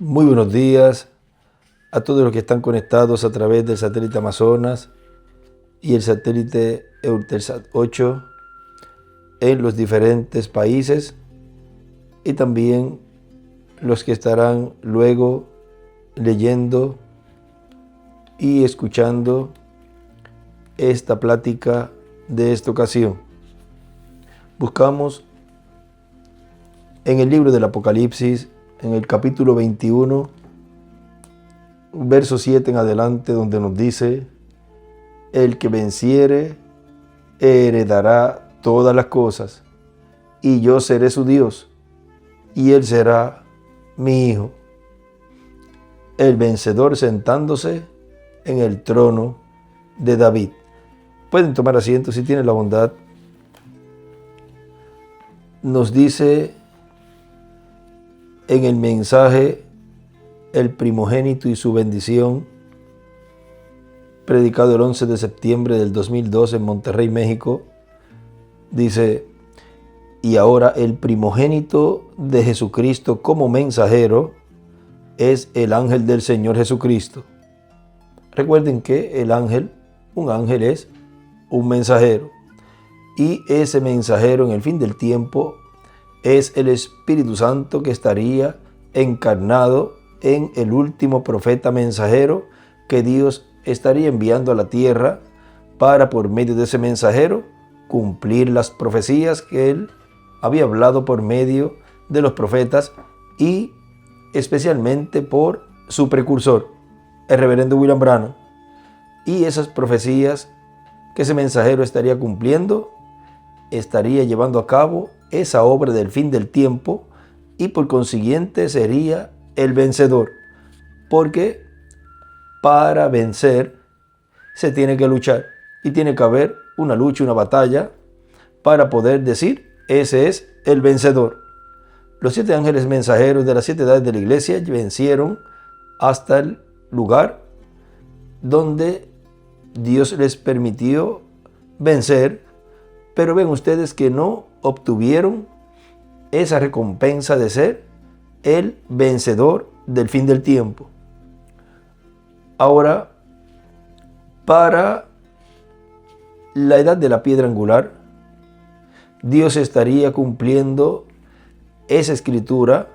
Muy buenos días a todos los que están conectados a través del satélite Amazonas y el satélite Eutelsat 8 en los diferentes países, y también los que estarán luego leyendo y escuchando esta plática de esta ocasión. Buscamos en el libro del Apocalipsis, en el capítulo 21, verso 7 en adelante, donde nos dice: el que venciere heredará todas las cosas, y yo seré su Dios, y él será mi hijo. El vencedor sentándose en el trono de David. Pueden tomar asiento si tienen la bondad. Nos dice en el mensaje El primogénito y su bendición, predicado el 11 de septiembre del 2002 en Monterrey, México, dice: y ahora el primogénito de Jesucristo como mensajero es el ángel del Señor Jesucristo. Recuerden que un ángel es un mensajero, y ese mensajero en el fin del tiempo es el Espíritu Santo, que estaría encarnado en el último profeta mensajero que Dios estaría enviando a la tierra para, por medio de ese mensajero, cumplir las profecías que él había hablado por medio de los profetas, y especialmente por su precursor, el reverendo William Branham. Y esas profecías que ese mensajero estaría cumpliendo, estaría llevando a cabo esa obra del fin del tiempo, y por consiguiente sería el vencedor, porque para vencer se tiene que luchar, y tiene que haber una lucha, una batalla, para poder decir: ese es el vencedor. Los 7 ángeles mensajeros de las 7 edades de la iglesia vencieron hasta el lugar donde Dios les permitió vencer, pero ven ustedes que no obtuvieron esa recompensa de ser el vencedor del fin del tiempo. Ahora, para la edad de la piedra angular, Dios estaría cumpliendo esa escritura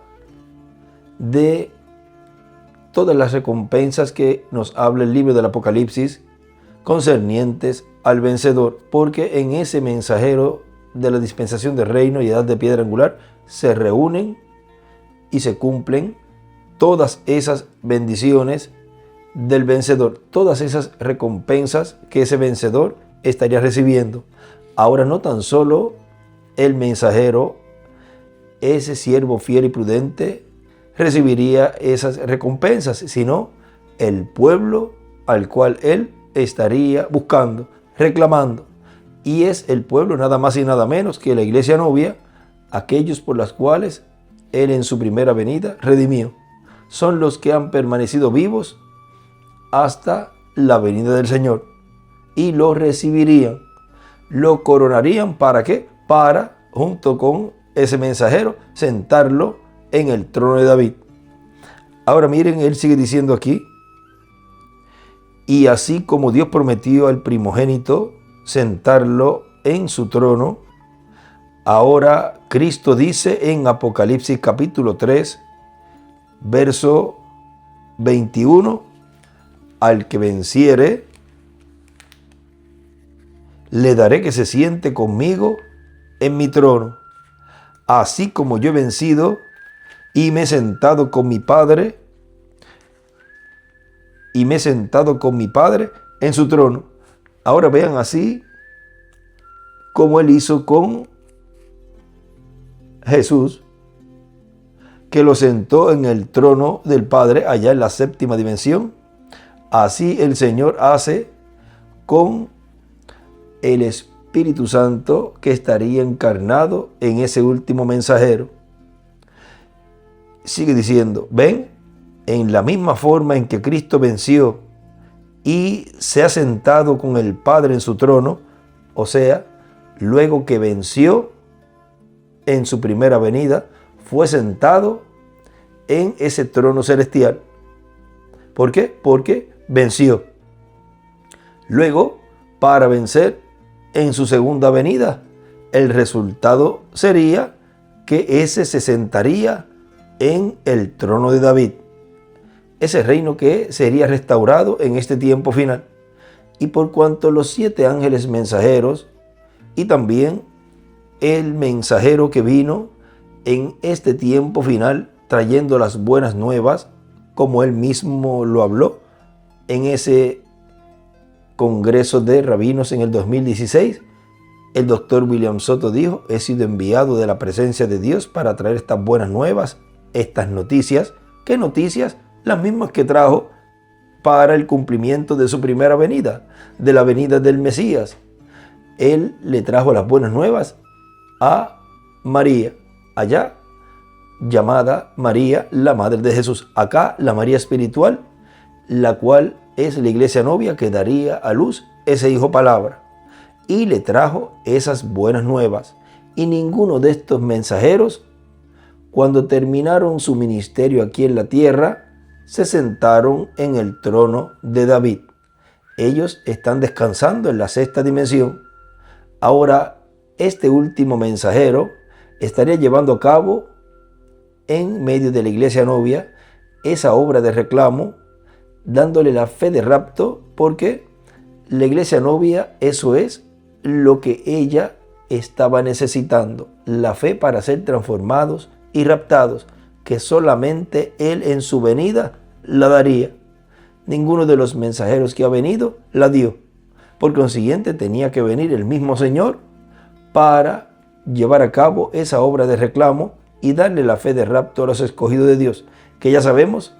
de todas las recompensas que nos habla el libro del Apocalipsis concernientes al vencedor, porque en ese mensajero de la dispensación del reino y edad de piedra angular se reúnen y se cumplen todas esas bendiciones del vencedor, todas esas recompensas que ese vencedor estaría recibiendo. Ahora, no tan solo el mensajero, ese siervo fiel y prudente, recibiría esas recompensas, sino el pueblo al cual él estaría buscando, reclamando. Y es el pueblo nada más y nada menos que la iglesia novia, aquellos por los cuales él en su primera venida redimió. Son los que han permanecido vivos hasta la venida del Señor, y lo recibirían, lo coronarían. ¿Para qué? Para, junto con ese mensajero, sentarlo en el trono de David. Ahora miren, él sigue diciendo aquí: y así como Dios prometió al primogénito sentarlo en su trono, ahora Cristo dice en Apocalipsis capítulo 3, verso 21, al que venciere, le daré que se siente conmigo en mi trono, así como yo he vencido y me he sentado con mi Padre, en su trono. Ahora vean, así como él hizo con Jesús, que lo sentó en el trono del Padre allá en la séptima dimensión, así el Señor hace con el Espíritu Santo, que estaría encarnado en ese último mensajero. Sigue diciendo: ven, en la misma forma en que Cristo venció y se ha sentado con el Padre en su trono, o sea, luego que venció en su primera venida, fue sentado en ese trono celestial. ¿Por qué? Porque venció. Luego, para vencer en su segunda venida, el resultado sería que ese se sentaría en el trono de David. Ese reino que sería restaurado en este tiempo final. Y por cuanto los 7 ángeles mensajeros y también el mensajero que vino en este tiempo final trayendo las buenas nuevas, como él mismo lo habló en ese congreso de rabinos en el 2016, el doctor William Soto dijo: he sido enviado de la presencia de Dios para traer estas buenas nuevas, estas noticias. ¿Qué noticias? Las mismas que trajo para el cumplimiento de su primera venida, de la venida del Mesías. Él le trajo las buenas nuevas a María, allá llamada María, la madre de Jesús. Acá la María espiritual, la cual es la iglesia novia que daría a luz ese hijo palabra. Y le trajo esas buenas nuevas. Y ninguno de estos mensajeros, cuando terminaron su ministerio aquí en la tierra, se sentaron en el trono de David. Ellos están descansando en la 6ª dimensión. Ahora, este último mensajero estaría llevando a cabo en medio de la iglesia novia esa obra de reclamo, dándole la fe de rapto, porque la iglesia novia, eso es lo que ella estaba necesitando, la fe para ser transformados y raptados, que solamente Él en su venida la daría. Ninguno de los mensajeros que ha venido la dio. Por consiguiente, tenía que venir el mismo Señor para llevar a cabo esa obra de reclamo y darle la fe de rapto a los escogidos de Dios, que ya sabemos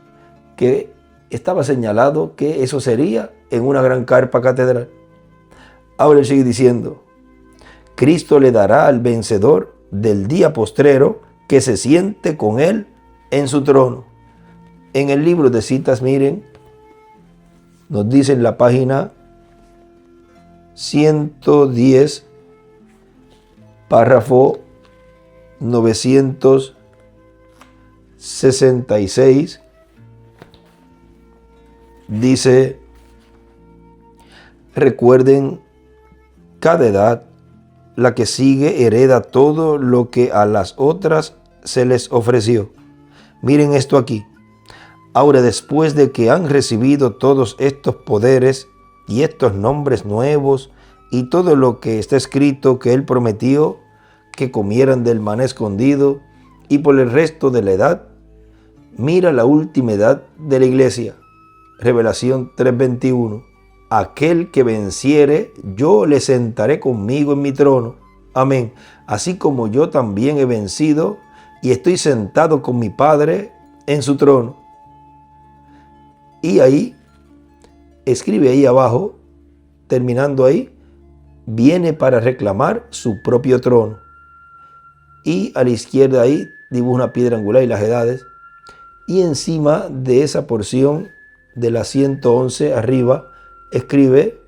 que estaba señalado que eso sería en una gran carpa catedral. Ahora él sigue diciendo: Cristo le dará al vencedor del día postrero que se siente con él en su trono. En el libro de citas, miren, nos dice en la página 110, párrafo 966, dice: recuerden, cada edad, la que sigue hereda todo lo que a las otras se les ofreció. Miren esto aquí. Ahora, después de que han recibido todos estos poderes y estos nombres nuevos y todo lo que está escrito que Él prometió que comieran del maná escondido, y por el resto de la edad, mira la última edad de la iglesia. Revelación 3:21. Aquel que venciere, yo le sentaré conmigo en mi trono. Amén. Así como yo también he vencido y estoy sentado con mi Padre en su trono. Y ahí, escribe ahí abajo, terminando ahí, viene para reclamar su propio trono. Y a la izquierda ahí dibuja una piedra angular y las edades. Y encima de esa porción de la 111 arriba, escribe: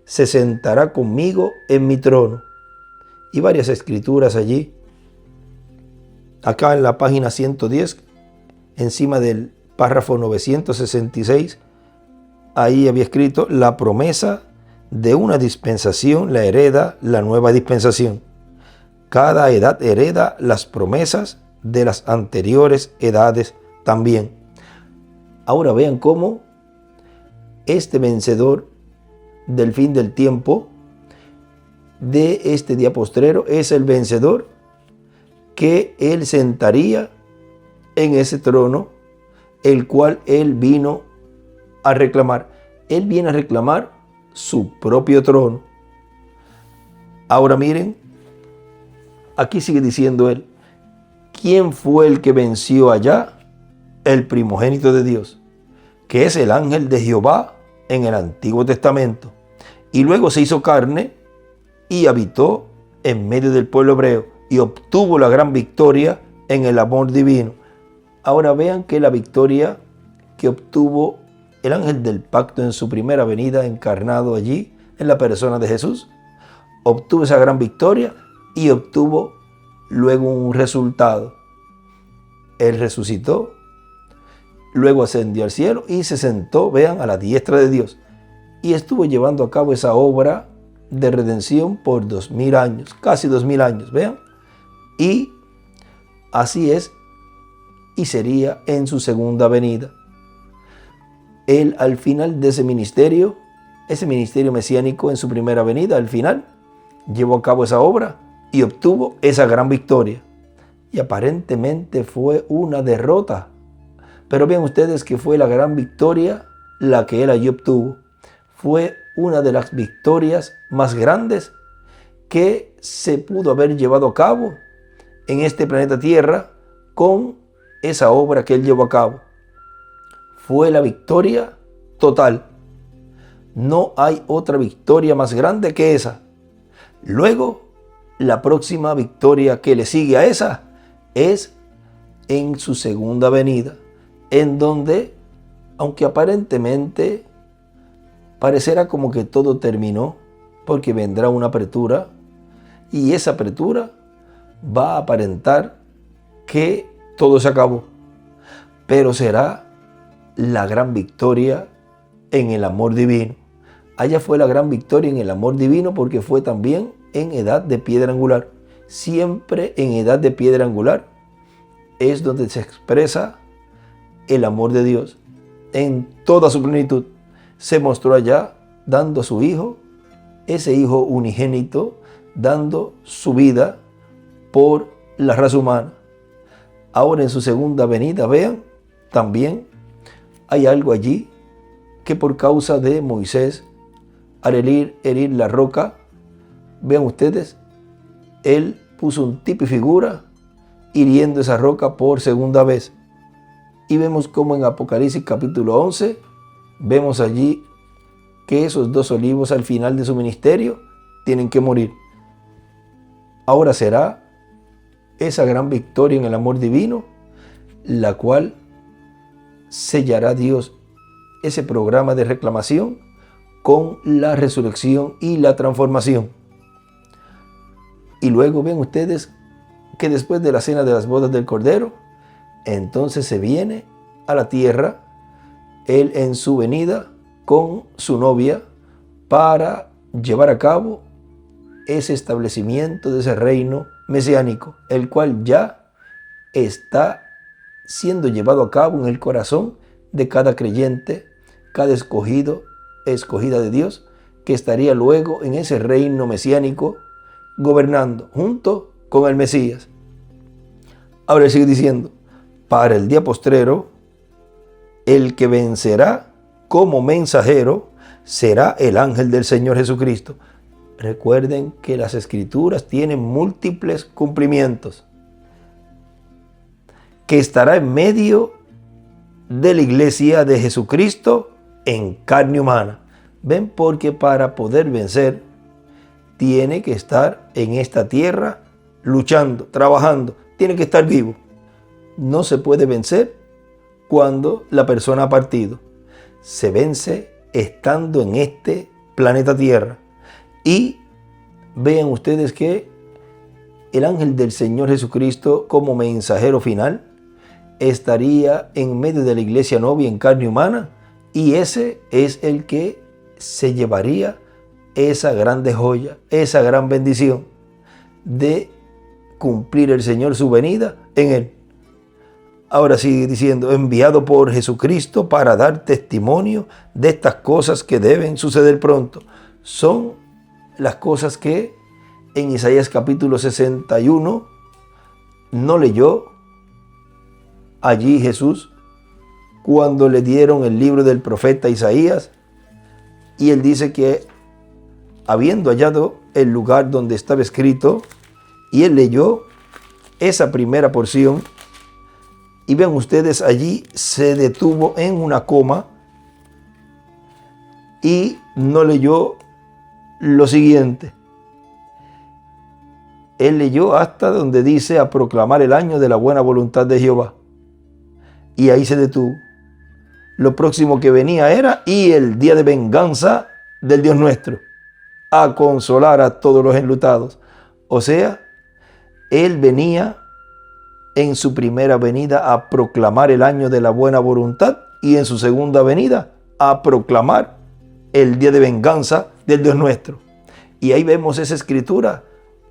se sentará conmigo en mi trono. Y varias escrituras allí. Acá en la página 110, encima del párrafo 966, ahí había escrito: la promesa de una dispensación la hereda la nueva dispensación. Cada edad hereda las promesas de las anteriores edades también. Ahora vean cómo este vencedor del fin del tiempo, de este día postrero, es el vencedor que Él sentaría en ese trono, el cual Él vino a reclamar. Él viene a reclamar su propio trono. Ahora miren, aquí sigue diciendo él: ¿quién fue el que venció allá? El primogénito de Dios, que es el ángel de Jehová en el Antiguo Testamento. Y luego se hizo carne y habitó en medio del pueblo hebreo y obtuvo la gran victoria en el amor divino. Ahora vean que la victoria que obtuvo el ángel del pacto en su primera venida, encarnado allí en la persona de Jesús, obtuvo esa gran victoria y obtuvo luego un resultado. Él resucitó Luego ascendió al cielo y se sentó, vean, a la diestra de Dios. Y estuvo llevando a cabo esa obra de redención por 2000 años, casi 2000 años, vean. Y así es y sería en su segunda venida. Él al final de ese ministerio mesiánico en su primera venida, al final, llevó a cabo esa obra y obtuvo esa gran victoria. Y aparentemente fue una derrota. Pero vean ustedes que fue la gran victoria la que él allí obtuvo. Fue una de las victorias más grandes que se pudo haber llevado a cabo en este planeta Tierra con esa obra que él llevó a cabo. Fue la victoria total. No hay otra victoria más grande que esa. Luego, la próxima victoria que le sigue a esa es en su segunda venida, en donde, aunque aparentemente parecerá como que todo terminó, porque vendrá una apertura, y esa apertura va a aparentar que todo se acabó, pero será la gran victoria en el amor divino. Allá fue la gran victoria en el amor divino porque fue también en edad de piedra angular. Siempre en edad de piedra angular es donde se expresa el amor de Dios en toda su plenitud. Se mostró allá dando a su Hijo, ese Hijo unigénito, dando su vida por la raza humana. Ahora en su segunda venida, vean, también hay algo allí que por causa de Moisés, al herir la roca, vean ustedes, él puso un tipo y figura hiriendo esa roca por segunda vez. Y vemos como en Apocalipsis capítulo 11, vemos allí que esos 2 olivos al final de su ministerio tienen que morir. Ahora será esa gran victoria en el amor divino, la cual sellará Dios ese programa de reclamación con la resurrección y la transformación. Y luego ven ustedes que después de la cena de las bodas del Cordero, entonces se viene a la tierra, él en su venida con su novia, para llevar a cabo ese establecimiento de ese reino mesiánico, el cual ya está siendo llevado a cabo en el corazón de cada creyente, cada escogida de Dios, que estaría luego en ese reino mesiánico gobernando junto con el Mesías. Ahora sigue diciendo, para el día postrero, el que vencerá como mensajero será el ángel del Señor Jesucristo. Recuerden que las Escrituras tienen múltiples cumplimientos, que estará en medio de la iglesia de Jesucristo en carne humana. Ven, porque para poder vencer tiene que estar en esta tierra luchando, trabajando, tiene que estar vivo. No se puede vencer cuando la persona ha partido. Se vence estando en este planeta Tierra. Y vean ustedes que el ángel del Señor Jesucristo como mensajero final estaría en medio de la iglesia novia en carne humana, y ese es el que se llevaría esa grande joya, esa gran bendición de cumplir el Señor su venida en él. Ahora sigue diciendo, enviado por Jesucristo para dar testimonio de estas cosas que deben suceder pronto. Son las cosas que en Isaías capítulo 61 no leyó allí Jesús cuando le dieron el libro del profeta Isaías, y él dice que habiendo hallado el lugar donde estaba escrito, y él leyó esa primera porción, y ven ustedes, allí se detuvo en una coma y no leyó lo siguiente. Él leyó hasta donde dice a proclamar el año de la buena voluntad de Jehová, y ahí se detuvo. Lo próximo que venía era y el día de venganza del Dios nuestro, a consolar a todos los enlutados. O sea, él venía en su primera venida a proclamar el año de la buena voluntad y en su segunda venida a proclamar el día de venganza del Dios nuestro. Y ahí vemos esa escritura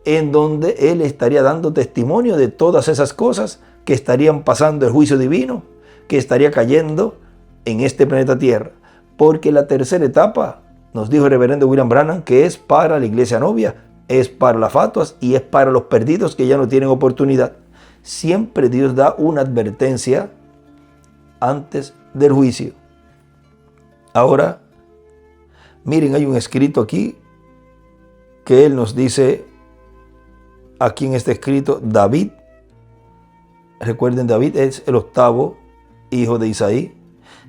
en donde Él estaría dando testimonio de todas esas cosas que estarían pasando, el juicio divino que estaría cayendo en este planeta Tierra. Porque la tercera etapa, nos dijo el reverendo William Branham, que es para la iglesia novia, es para las fatuas y es para los perdidos que ya no tienen oportunidad. Siempre Dios da una advertencia antes del juicio. Ahora, miren, hay un escrito aquí que Él nos dice, aquí en este escrito, David, recuerden, David es el octavo hijo de Isaí.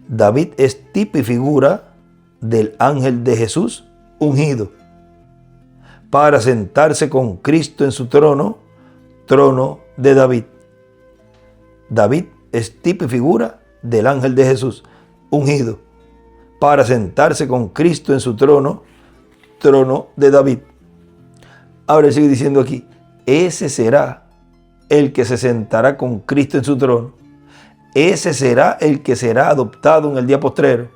David es tipo y figura del ángel de Jesús ungido para sentarse con Cristo en su trono, trono de David. David es tipo y figura del ángel de Jesús ungido para sentarse con Cristo en su trono, trono de David. Ahora él sigue diciendo aquí, ese será el que se sentará con Cristo en su trono. Ese será el que será adoptado en el día postrero.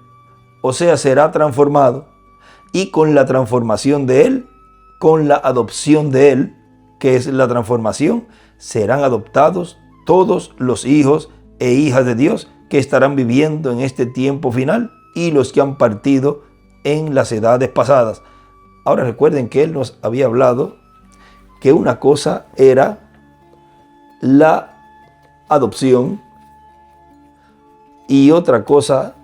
O sea, será transformado. Y con la transformación de él, con la adopción de él, que es la transformación, serán adoptados todos los hijos e hijas de Dios que estarán viviendo en este tiempo final y los que han partido en las edades pasadas. Ahora recuerden que Él nos había hablado que una cosa era la adopción y otra cosa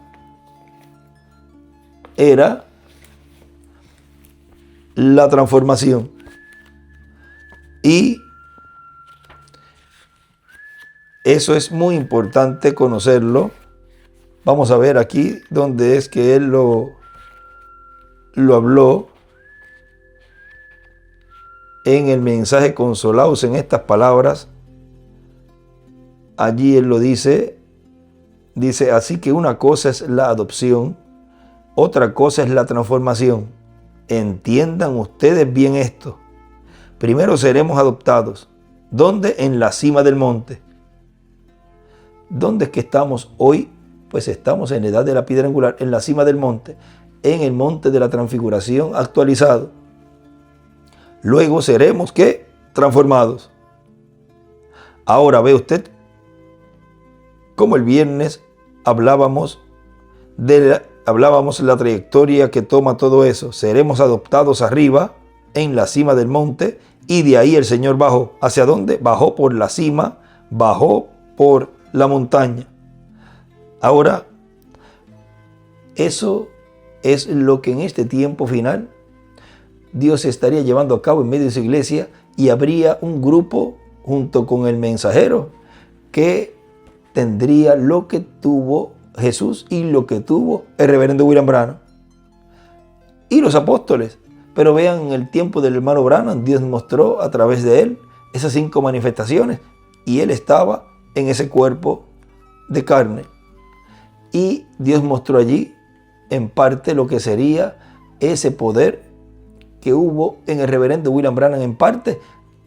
era la transformación. Y eso es muy importante conocerlo. Vamos a ver aquí donde es que Él lo habló en el mensaje Consolaos en estas palabras. Allí Él lo dice, así que una cosa es la adopción, otra cosa es la transformación. Entiendan ustedes bien esto. Primero seremos adoptados. ¿Dónde? En la cima del monte. ¿Dónde es que estamos hoy? Pues estamos en la edad de la piedra angular, en la cima del monte, en el monte de la transfiguración actualizado. Luego seremos, ¿qué? Transformados. Ahora ve usted cómo el viernes hablábamos la trayectoria que toma todo eso. Seremos adoptados arriba, en la cima del monte, y de ahí el Señor bajó. ¿Hacia dónde? Bajó por la cima, bajó por la montaña. Ahora, eso es lo que en este tiempo final Dios estaría llevando a cabo en medio de su iglesia, y habría un grupo junto con el mensajero que tendría lo que tuvo Jesús y lo que tuvo el reverendo William Branham y los apóstoles. Pero vean, en el tiempo del hermano Branham, Dios mostró a través de él esas 5 manifestaciones y él estaba en ese cuerpo de carne. Y Dios mostró allí en parte lo que sería ese poder que hubo en el reverendo William Branham. En parte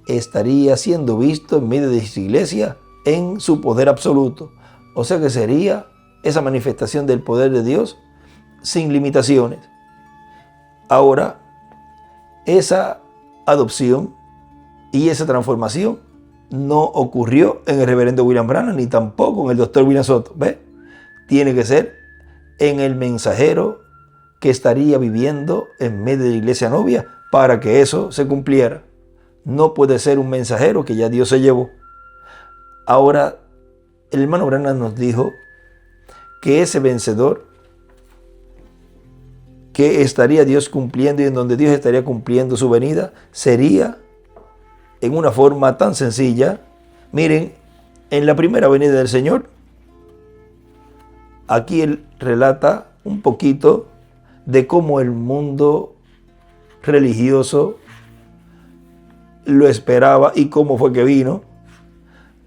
estaría siendo visto en medio de su iglesia en su poder absoluto. O sea que sería esa manifestación del poder de Dios sin limitaciones. Ahora, esa adopción y esa transformación no ocurrió en el reverendo William Branham ni tampoco en el doctor William Soto. ¿Ve? Tiene que ser en el mensajero que estaría viviendo en medio de la iglesia novia para que eso se cumpliera. No puede ser un mensajero que ya Dios se llevó. Ahora, el hermano Branham nos dijo que ese vencedor que estaría Dios cumpliendo y en donde Dios estaría cumpliendo su venida sería en una forma tan sencilla. Miren, en la primera venida del Señor, aquí él relata un poquito de cómo el mundo religioso lo esperaba y cómo fue que vino.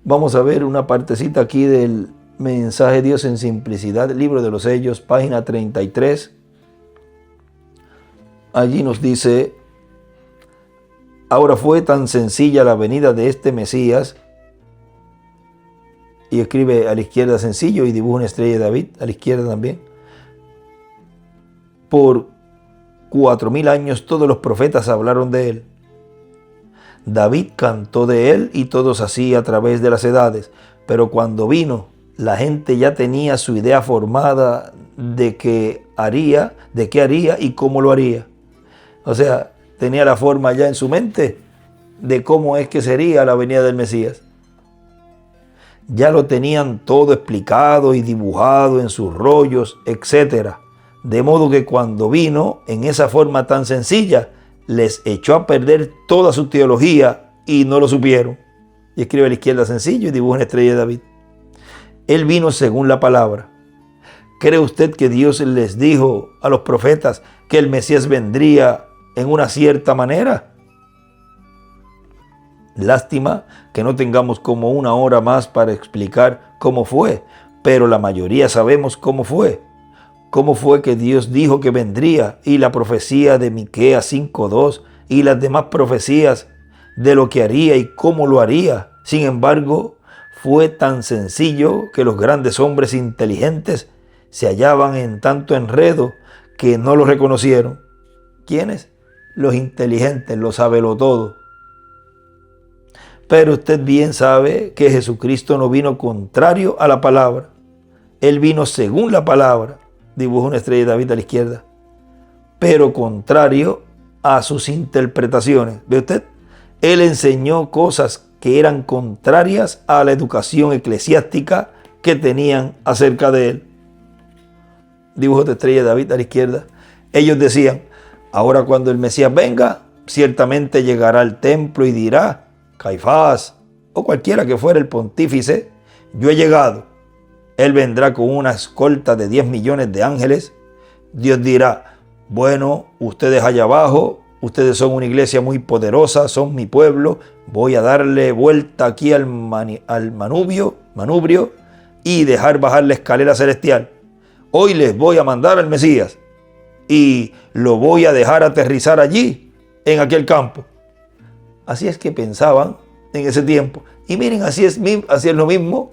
Vamos a ver una partecita aquí del mensaje Dios en simplicidad, libro de los sellos, página 33. Allí nos dice: ahora fue tan sencilla la venida de este Mesías y escribe a la izquierda sencillo y dibuja una estrella de David a la izquierda también. Por 4000 años todos los profetas hablaron de él. David cantó de él y todos así a través de las edades. Pero cuando vino, la gente ya tenía su idea formada de qué haría y cómo lo haría. O sea, tenía la forma ya en su mente de cómo es que sería la venida del Mesías. Ya lo tenían todo explicado y dibujado en sus rollos, etc. De modo que cuando vino en esa forma tan sencilla, les echó a perder toda su teología y no lo supieron. Y escribe a la izquierda sencillo y dibuja una estrella de David. Él vino según la palabra. ¿Cree usted que Dios les dijo a los profetas que el Mesías vendría en una cierta manera? Lástima que no tengamos como una hora más para explicar cómo fue, pero la mayoría sabemos cómo fue. Cómo fue que Dios dijo que vendría, y la profecía de Miqueas 5:2 y las demás profecías de lo que haría y cómo lo haría. Sin embargo, fue tan sencillo que los grandes hombres inteligentes se hallaban en tanto enredo que no lo reconocieron. ¿Quiénes? Los inteligentes, los sabelotodo. Pero usted bien sabe que Jesucristo no vino contrario a la palabra. Él vino según la palabra. Dibuja una estrella de David a la izquierda. Pero contrario a sus interpretaciones. ¿Ve usted? Él enseñó cosas que eran contrarias a la educación eclesiástica que tenían acerca de él. Dibuja otra estrella de David a la izquierda. Ellos decían, ahora cuando el Mesías venga, ciertamente llegará al templo y dirá, Caifás o cualquiera que fuera el pontífice, yo he llegado. Él vendrá con una escolta de 10 millones de ángeles. Dios dirá, bueno, ustedes allá abajo, ustedes son una iglesia muy poderosa, son mi pueblo, voy a darle vuelta aquí al manubrio y dejar bajar la escalera celestial. Hoy les voy a mandar al Mesías y lo voy a dejar aterrizar allí, en aquel campo. Así es que pensaban en ese tiempo. Y miren, así es lo mismo.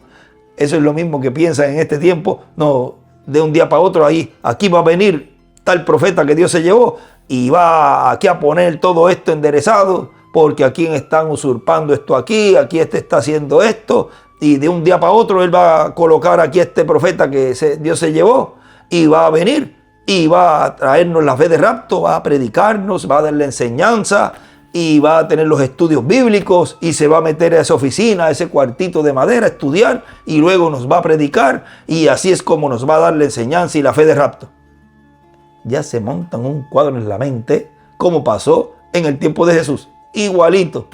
Eso es lo mismo que piensan en este tiempo. No, de un día para otro, aquí va a venir tal profeta que Dios se llevó y va aquí a poner todo esto enderezado, porque aquí están usurpando esto aquí este está haciendo esto, y de un día para otro él va a colocar aquí este profeta que Dios se llevó y va a venir y va a traernos la fe de rapto, va a predicarnos, va a darle enseñanza y va a tener los estudios bíblicos y se va a meter a esa oficina, a ese cuartito de madera a estudiar y luego nos va a predicar y así es como nos va a dar la enseñanza y la fe de rapto. Ya se montan un cuadro en la mente como pasó en el tiempo de Jesús, igualito.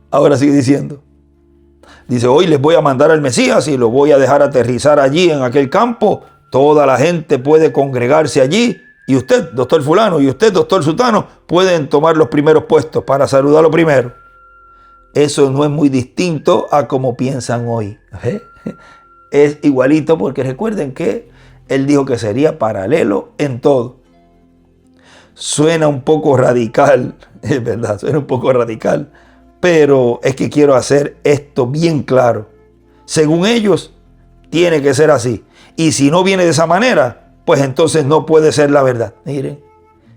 Ahora sigue diciendo, dice, hoy les voy a mandar al Mesías y lo voy a dejar aterrizar allí en aquel campo, toda la gente puede congregarse allí. Y usted, doctor fulano, y usted, doctor sutano, pueden tomar los primeros puestos para saludarlo primero. Eso no es muy distinto a como piensan hoy. Es igualito porque recuerden que él dijo que sería paralelo en todo. Suena un poco radical, es verdad, suena un poco radical, pero es que quiero hacer esto bien claro. Según ellos, tiene que ser así. Y si no viene de esa manera, pues entonces no puede ser la verdad. Miren,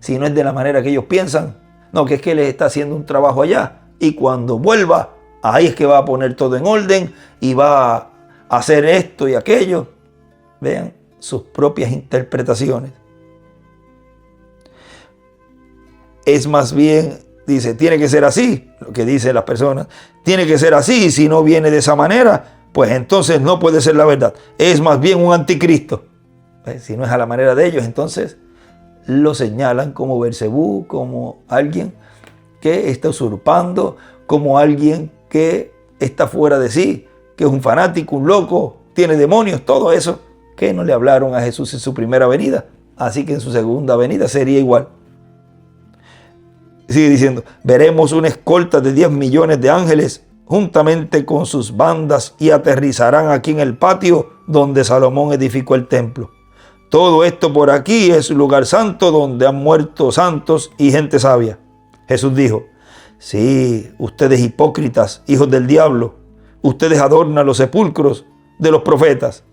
si no es de la manera que ellos piensan, no, que es que les está haciendo un trabajo allá y cuando vuelva, ahí es que va a poner todo en orden y va a hacer esto y aquello. Vean sus propias interpretaciones. Es más bien, dice, tiene que ser así, lo que dicen las personas, tiene que ser así y si no viene de esa manera, pues entonces no puede ser la verdad. Es más bien un anticristo. Si no es a la manera de ellos, entonces lo señalan como Beelzebú, como alguien que está usurpando, como alguien que está fuera de sí, que es un fanático, un loco, tiene demonios, todo eso que no le hablaron a Jesús en su primera venida. Así que en su segunda venida sería igual. Sigue diciendo, veremos una escolta de 10 millones de ángeles juntamente con sus bandas y aterrizarán aquí en el patio donde Salomón edificó el templo. Todo esto por aquí es lugar santo donde han muerto santos y gente sabia. Jesús dijo, Sí, ustedes hipócritas, hijos del diablo, ustedes adornan los sepulcros de los profetas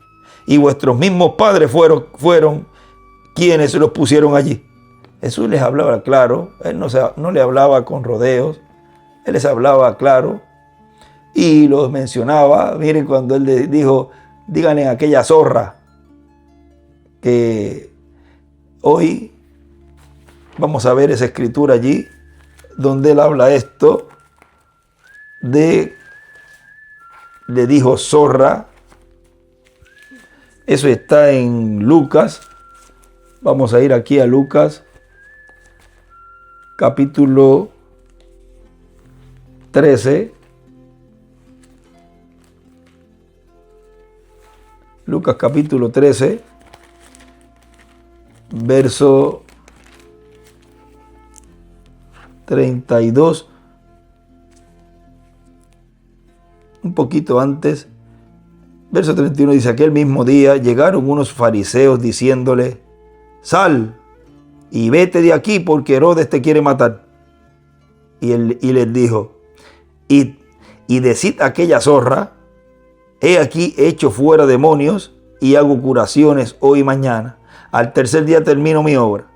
y vuestros mismos padres fueron quienes los pusieron allí. Jesús les hablaba claro, él no le hablaba con rodeos, él les hablaba claro y los mencionaba. Miren cuando él les dijo, díganle a aquella zorra, que hoy vamos a ver esa escritura allí donde él habla esto le dijo zorra. Eso está en Lucas. Vamos a ir aquí a Lucas capítulo 13. Lucas capítulo 13, verso 32. Un poquito antes, verso 31 dice, aquel mismo día llegaron unos fariseos diciéndole, sal y vete de aquí porque Herodes te quiere matar. Y les dijo, id y decid a aquella zorra, he aquí hecho fuera demonios y hago curaciones hoy y mañana. Al tercer día termino mi obra.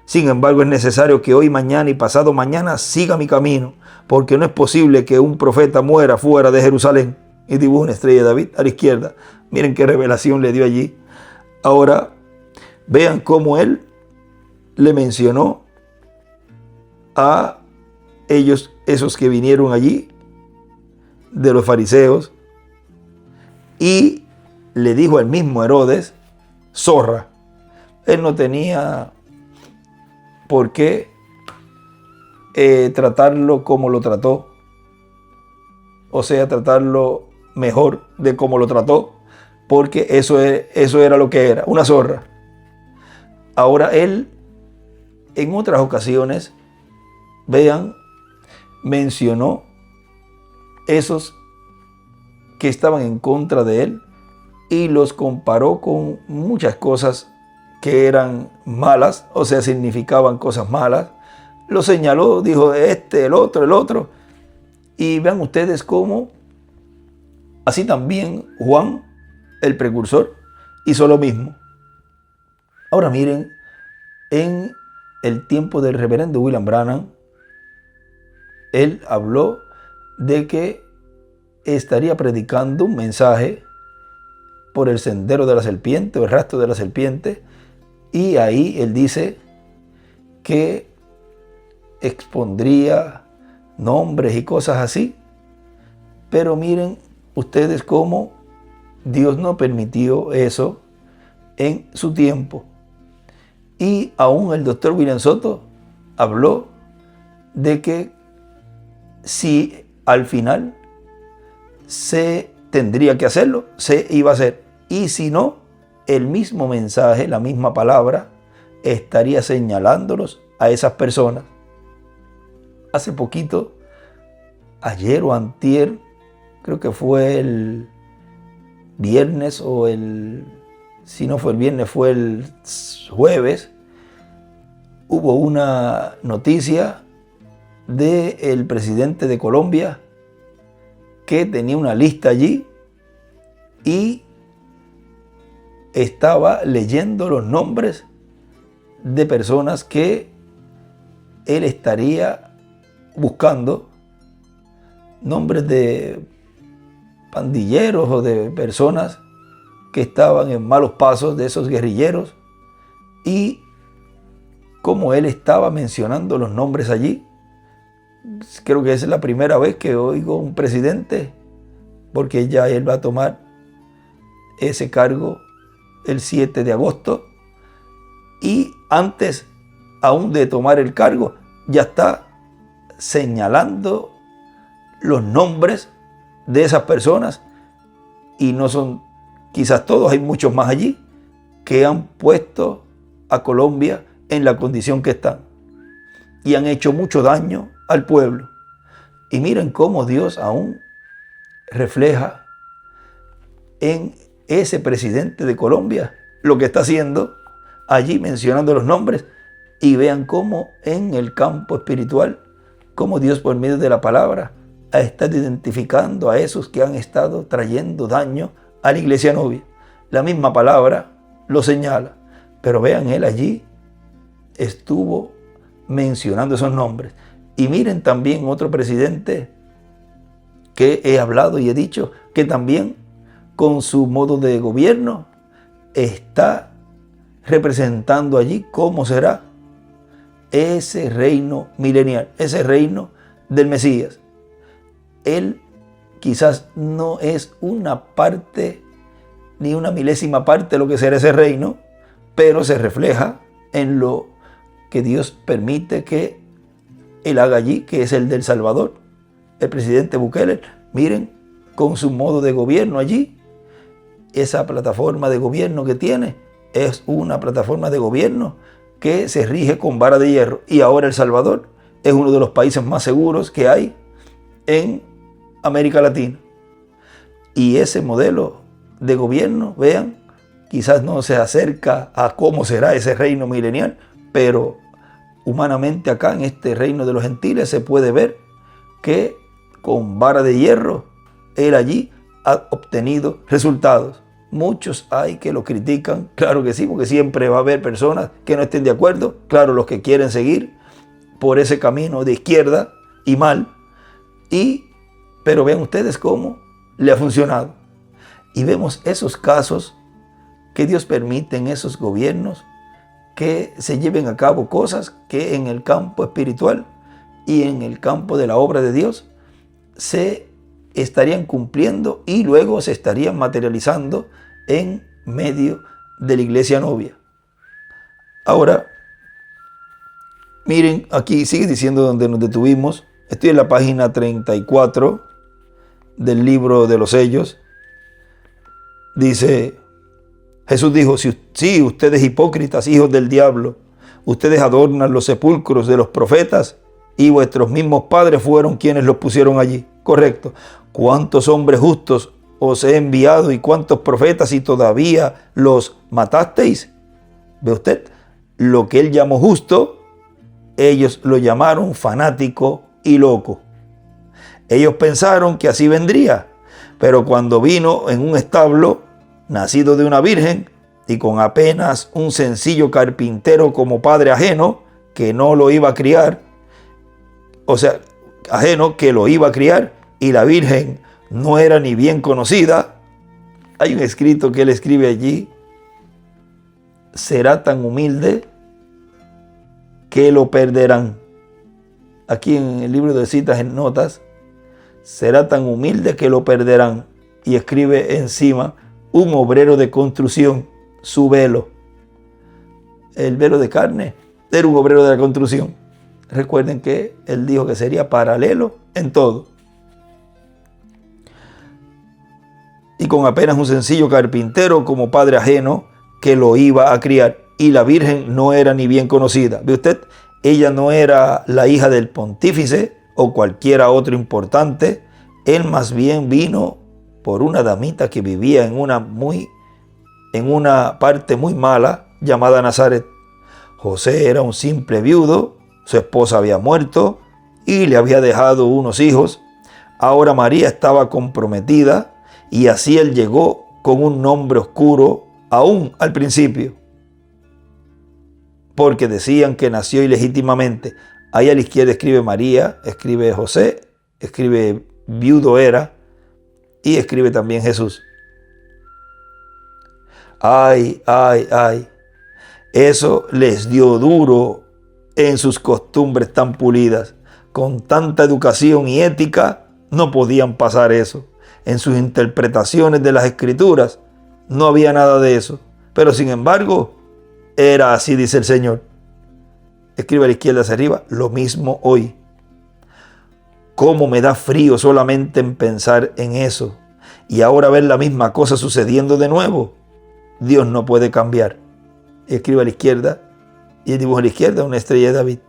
Sin embargo, es necesario que hoy, mañana y pasado mañana siga mi camino, porque no es posible que un profeta muera fuera de Jerusalén. Y dibuja una estrella de David a la izquierda. Miren qué revelación le dio allí. Ahora, vean cómo él le mencionó a ellos, esos que vinieron allí, de los fariseos, y le dijo al mismo Herodes, zorra. Él no tenía por qué tratarlo como lo trató, o sea, tratarlo mejor de como lo trató, porque eso era lo que era, una zorra. Ahora él, en otras ocasiones, vean, mencionó esos que estaban en contra de él y los comparó con muchas cosas que eran malas, o sea, significaban cosas malas. Lo señaló, dijo el otro. Y vean ustedes cómo así también Juan, el precursor, hizo lo mismo. Ahora miren, en el tiempo del reverendo William Branham, él habló de que estaría predicando un mensaje por el sendero de la serpiente o el rastro de la serpiente, y ahí él dice que expondría nombres y cosas así. Pero miren ustedes cómo Dios no permitió eso en su tiempo. Y aún el doctor William Soto habló de que si al final se tendría que hacerlo, se iba a hacer. Y si no, el mismo mensaje, la misma palabra, estaría señalándolos a esas personas. Hace poquito, ayer o antier, creo que fue el viernes si no fue el viernes, fue el jueves, hubo una noticia del presidente de Colombia que tenía una lista allí y estaba leyendo los nombres de personas que él estaría buscando, nombres de pandilleros o de personas que estaban en malos pasos, de esos guerrilleros, y como él estaba mencionando los nombres allí, creo que esa es la primera vez que oigo un presidente, porque ya él va a tomar ese cargo el 7 de agosto, y antes aún de tomar el cargo ya está señalando los nombres de esas personas, y no son quizás todos, hay muchos más allí que han puesto a Colombia en la condición que están y han hecho mucho daño al pueblo. Y miren cómo Dios aún refleja en ese presidente de Colombia lo que está haciendo allí, mencionando los nombres, y vean cómo en el campo espiritual cómo Dios por medio de la palabra ha estado identificando a esos que han estado trayendo daño a la iglesia novia. La misma palabra lo señala, pero vean, él allí estuvo mencionando esos nombres. Y miren también otro presidente que he hablado y he dicho que también con su modo de gobierno está representando allí cómo será ese reino milenial, ese reino del Mesías. Él quizás no es una parte ni una milésima parte de lo que será ese reino, pero se refleja en lo que Dios permite que Él haga allí, que es el del Salvador. El presidente Bukele, miren, con su modo de gobierno allí, esa plataforma de gobierno que tiene, es una plataforma de gobierno que se rige con vara de hierro. Y ahora El Salvador es uno de los países más seguros que hay en América Latina. Y ese modelo de gobierno, vean, quizás no se acerca a cómo será ese reino milenial, pero humanamente acá en este reino de los gentiles se puede ver que con vara de hierro él allí ha obtenido resultados. Muchos hay que lo critican, claro que sí, porque siempre va a haber personas que no estén de acuerdo, claro, los que quieren seguir por ese camino de izquierda y mal, pero vean ustedes cómo le ha funcionado. Y vemos esos casos que Dios permite en esos gobiernos que se lleven a cabo cosas que en el campo espiritual y en el campo de la obra de Dios se estarían cumpliendo y luego se estarían materializando en medio de la iglesia novia. Ahora, miren, aquí sigue diciendo donde nos detuvimos. Estoy en la página 34 del libro de los sellos. Dice, Jesús dijo, sí, ustedes hipócritas, hijos del diablo, ustedes adornan los sepulcros de los profetas y vuestros mismos padres fueron quienes los pusieron allí. Correcto. ¿Cuántos hombres justos os he enviado y cuántos profetas y todavía los matasteis? ¿Ve usted? Lo que él llamó justo, ellos lo llamaron fanático y loco. Ellos pensaron que así vendría, pero cuando vino en un establo, nacido de una virgen y con apenas un sencillo carpintero como padre ajeno, que no lo iba a criar, o sea, ajeno que lo iba a criar, y la virgen no era ni bien conocida. Hay un escrito que él escribe allí, será tan humilde que lo perderán. Aquí en el libro de citas en notas, será tan humilde que lo perderán. Y escribe encima, un obrero de construcción, su velo. El velo de carne era un obrero de la construcción. Recuerden que él dijo que sería paralelo en todo. Y con apenas un sencillo carpintero como padre ajeno que lo iba a criar. Y la virgen no era ni bien conocida. ¿Ve usted? Ella no era la hija del pontífice o cualquiera otro importante. Él más bien vino por una damita que vivía en una parte muy mala llamada Nazaret. José era un simple viudo, su esposa había muerto y le había dejado unos hijos. Ahora María estaba comprometida y así él llegó con un nombre oscuro aún al principio, porque decían que nació ilegítimamente. Ahí a la izquierda escribe María, escribe José, escribe viudo era y escribe también Jesús. Ay, ay, ay. Eso les dio duro en sus costumbres tan pulidas. Con tanta educación y ética no podían pasar eso. En sus interpretaciones de las escrituras no había nada de eso. Pero sin embargo, era así, dice el Señor. Escribe a la izquierda hacia arriba, lo mismo hoy. Cómo me da frío solamente en pensar en eso. Y ahora ver la misma cosa sucediendo de nuevo. Dios no puede cambiar. Y escribe a la izquierda, y el dibujo a la izquierda, una estrella de David.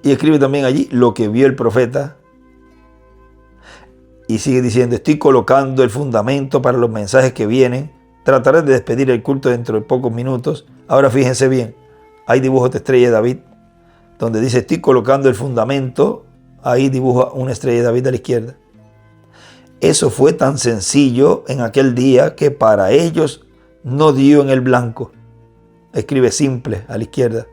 Y escribe también allí lo que vio el profeta. Y sigue diciendo, estoy colocando el fundamento para los mensajes que vienen. Trataré de despedir el culto dentro de pocos minutos. Ahora fíjense bien, hay dibujos de estrella de David. donde dice estoy colocando el fundamento, ahí dibuja una estrella de David a la izquierda. Eso fue tan sencillo en aquel día que para ellos no dio en el blanco. Escribe simple a la izquierda.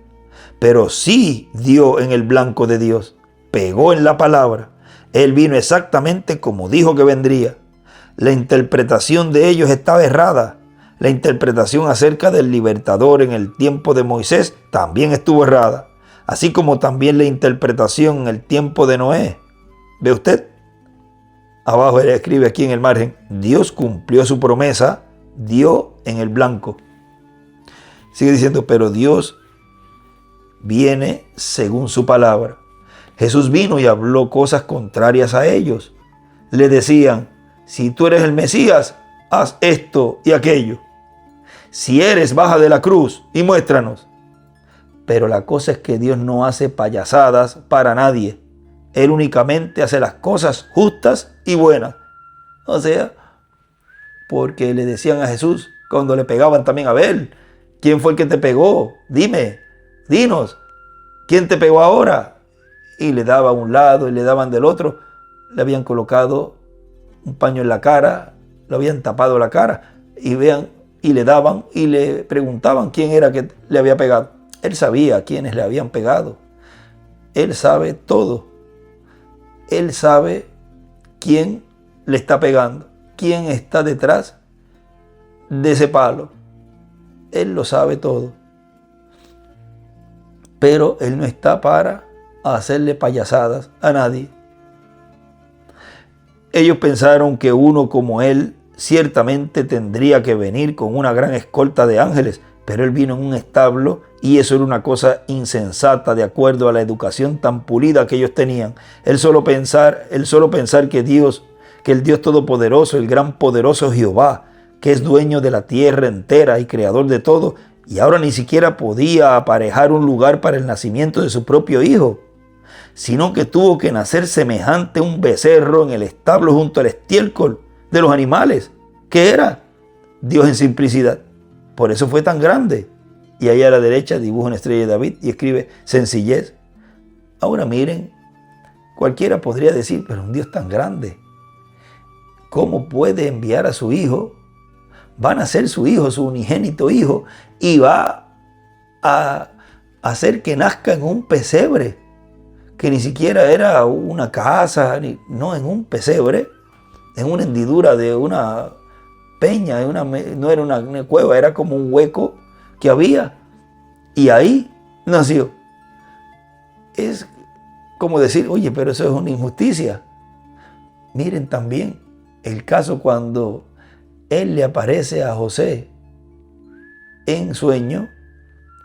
Pero sí dio en el blanco de Dios. Pegó en la palabra. Él vino exactamente como dijo que vendría. La interpretación de ellos estaba errada. La interpretación acerca del libertador en el tiempo de Moisés también estuvo errada. Así como también la interpretación en el tiempo de Noé. ¿Ve usted? Abajo él escribe aquí en el margen, Dios cumplió su promesa, dio en el blanco. Sigue diciendo, pero Dios viene según su palabra. Jesús vino y habló cosas contrarias a ellos. Le decían, si tú eres el Mesías, haz esto y aquello. Si eres, baja de la cruz y muéstranos. Pero la cosa es que Dios no hace payasadas para nadie. Él únicamente hace las cosas justas y buenas. O sea, porque le decían a Jesús, cuando le pegaban también a Abel, ¿quién fue el que te pegó? Dime, dinos, ¿quién te pegó ahora? Y le daban a un lado y le daban del otro. Le habían colocado un paño en la cara, le habían tapado la cara y le daban y le preguntaban quién era que le había pegado. Él sabía a quiénes le habían pegado. Él sabe todo. Él sabe quién le está pegando, quién está detrás de ese palo. Él lo sabe todo. Pero Él no está para hacerle payasadas a nadie. Ellos pensaron que uno como Él ciertamente tendría que venir con una gran escolta de ángeles, pero Él vino en un establo y eso era una cosa insensata de acuerdo a la educación tan pulida que ellos tenían. Él solo pensar que el Dios Todopoderoso, el gran poderoso Jehová, que es dueño de la tierra entera y creador de todo, y ahora ni siquiera podía aparejar un lugar para el nacimiento de su propio hijo, sino que tuvo que nacer semejante a un becerro en el establo junto al estiércol de los animales, que era Dios en simplicidad. Por eso fue tan grande. Y ahí a la derecha dibuja una estrella de David y escribe sencillez. Ahora miren, cualquiera podría decir, pero un Dios tan grande, ¿cómo puede enviar a su hijo? Van a ser su hijo, su unigénito hijo, y va a hacer que nazca en un pesebre, que ni siquiera era una casa, no, en un pesebre, en una hendidura de una peña, no era una cueva, era como un hueco que había, y ahí nació. Es como decir, oye, pero eso es una injusticia. Miren también el caso cuando él le aparece a José en sueño,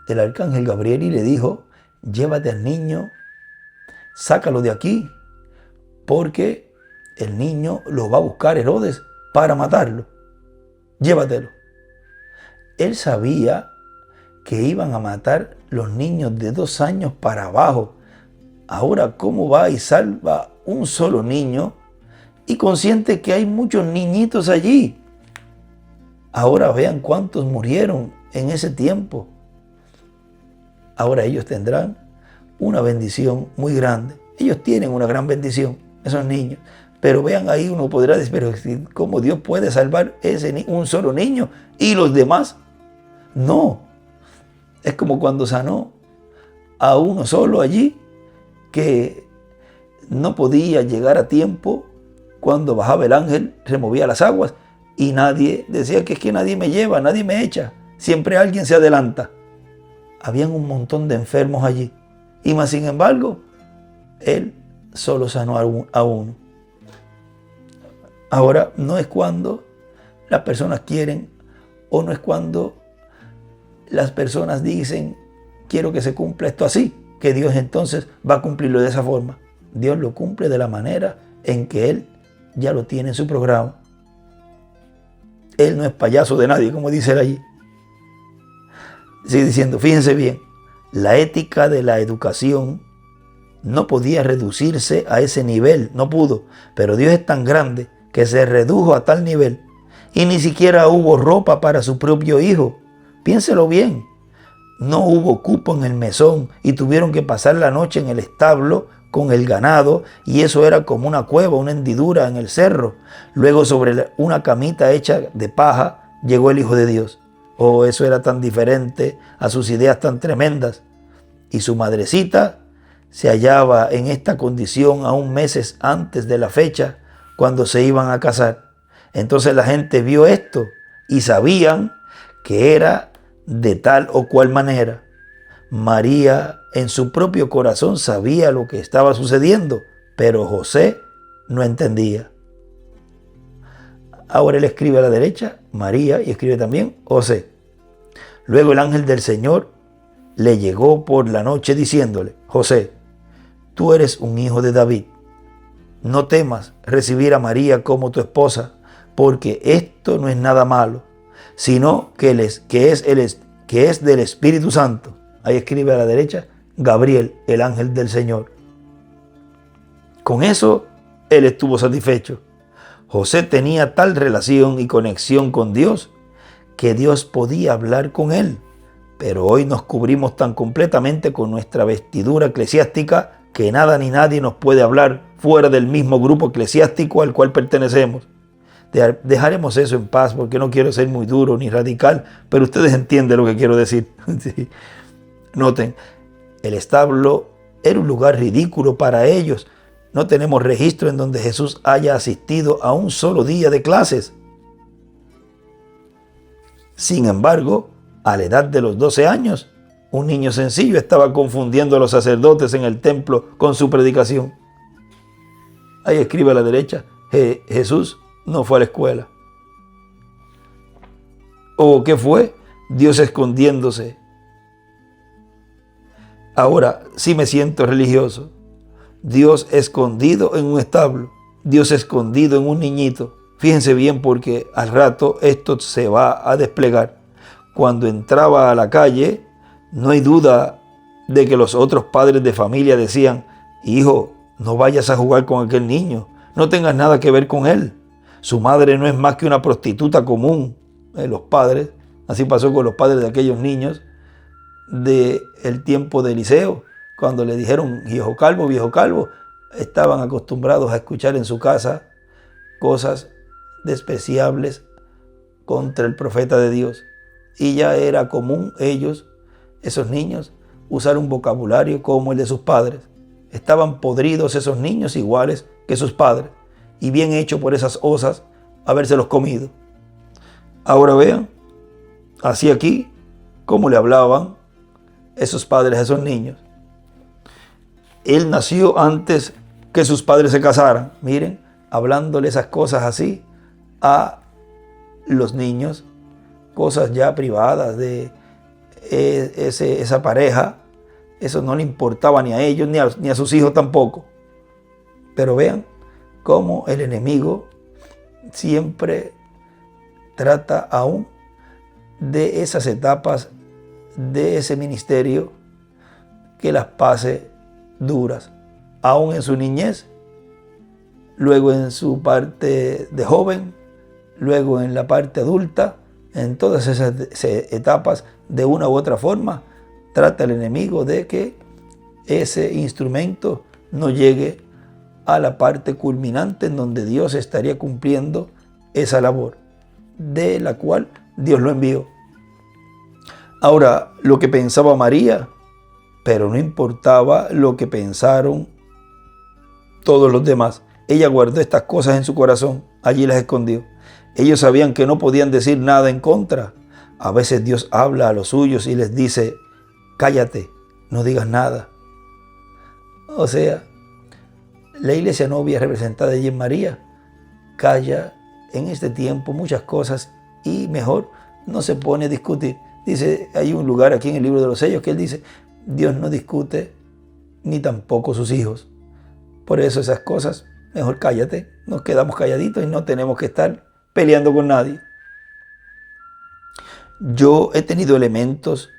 el arcángel Gabriel, y le dijo, llévate al niño, sácalo de aquí, porque el niño lo va a buscar Herodes para matarlo. Llévatelo. Él sabía que iban a matar los niños de 2 años para abajo. Ahora, ¿cómo va y salva un solo niño y consciente que hay muchos niñitos allí? Ahora vean cuántos murieron en ese tiempo. Ahora ellos tendrán una bendición muy grande. Ellos tienen una gran bendición, esos niños. Pero vean ahí, uno podrá decir, pero ¿cómo Dios puede salvar un solo niño y los demás? No. Es como cuando sanó a uno solo allí, que no podía llegar a tiempo. Cuando bajaba el ángel, removía las aguas y nadie decía que es que nadie me lleva, nadie me echa. Siempre alguien se adelanta. Habían un montón de enfermos allí. Y más sin embargo, él solo sanó a uno. Ahora, no es cuando las personas quieren o no es cuando las personas dicen, quiero que se cumpla esto así, que Dios entonces va a cumplirlo de esa forma. Dios lo cumple de la manera en que Él ya lo tiene en su programa. Él no es payaso de nadie, como dice él allí. Sigue diciendo, fíjense bien, la ética de la educación no podía reducirse a ese nivel, no pudo, pero Dios es tan grande que se redujo a tal nivel y ni siquiera hubo ropa para su propio hijo. Piénselo bien. no hubo cupo en el mesón y tuvieron que pasar la noche en el establo con el ganado, y eso era como una cueva, una hendidura en el cerro. Luego sobre una camita hecha de paja llegó el Hijo de Dios. Oh, eso era tan diferente a sus ideas tan tremendas. Y su madrecita se hallaba en esta condición aún meses antes de la fecha cuando se iban a casar. Entonces la gente vio esto y sabían que era de tal o cual manera. María en su propio corazón sabía lo que estaba sucediendo, pero José no entendía. Ahora él escribe a la derecha María y escribe también José. Luego el ángel del Señor le llegó por la noche diciéndole: José, tú eres un hijo de David. No temas recibir a María como tu esposa, porque esto no es nada malo, sino que es del Espíritu Santo. Ahí escribe a la derecha Gabriel, el ángel del Señor. Con eso él estuvo satisfecho. José tenía tal relación y conexión con Dios que Dios podía hablar con él. Pero hoy nos cubrimos tan completamente con nuestra vestidura eclesiástica que nada ni nadie nos puede hablar fuera del mismo grupo eclesiástico al cual pertenecemos. Dejaremos eso en paz porque no quiero ser muy duro ni radical, pero ustedes entienden lo que quiero decir. Sí. Noten, el establo era un lugar ridículo para ellos. No tenemos registro en donde Jesús haya asistido a un solo día de clases. Sin embargo, a la edad de los 12 años, un niño sencillo estaba confundiendo a los sacerdotes en el templo con su predicación. Ahí escribe a la derecha, Jesús no fue a la escuela. ¿O qué fue? Dios escondiéndose. Ahora sí me siento religioso. Dios escondido en un establo. Dios escondido en un niñito. Fíjense bien porque al rato esto se va a desplegar. Cuando entraba a la calle, no hay duda de que los otros padres de familia decían: hijo, no vayas a jugar con aquel niño. No tengas nada que ver con él. Su madre no es más que una prostituta común. Los padres, así pasó con los padres de aquellos niños del tiempo de Eliseo, cuando le dijeron viejo calvo, estaban acostumbrados a escuchar en su casa cosas despreciables contra el profeta de Dios. Y ya era común esos niños, usar un vocabulario como el de sus padres. Estaban podridos esos niños iguales que sus padres, y bien hecho por esas osas habérselos comido. Ahora vean, así aquí, cómo le hablaban esos padres a esos niños. Él nació antes que sus padres se casaran. Miren, hablándole esas cosas así a los niños, cosas ya privadas de esa pareja. Eso no le importaba ni a ellos ni a sus hijos tampoco. Pero vean cómo el enemigo siempre trata aún de esas etapas de ese ministerio que las pase duras, aún en su niñez, luego en su parte de joven, luego en la parte adulta. En todas esas etapas, de una u otra forma, trata el enemigo de que ese instrumento no llegue a la parte culminante en donde Dios estaría cumpliendo esa labor de la cual Dios lo envió. Ahora, lo que pensaba María, pero no importaba lo que pensaron todos los demás. Ella guardó estas cosas en su corazón, allí las escondió. Ellos sabían que no podían decir nada en contra. A veces Dios habla a los suyos y les dice: cállate, no digas nada. O sea, la iglesia novia representada allí en María calla en este tiempo muchas cosas y mejor no se pone a discutir. Dice, hay un lugar aquí en el libro de los sellos que él dice: Dios no discute ni tampoco sus hijos. Por eso esas cosas, mejor cállate, nos quedamos calladitos y no tenemos que estar peleando con nadie. Yo he tenido elementos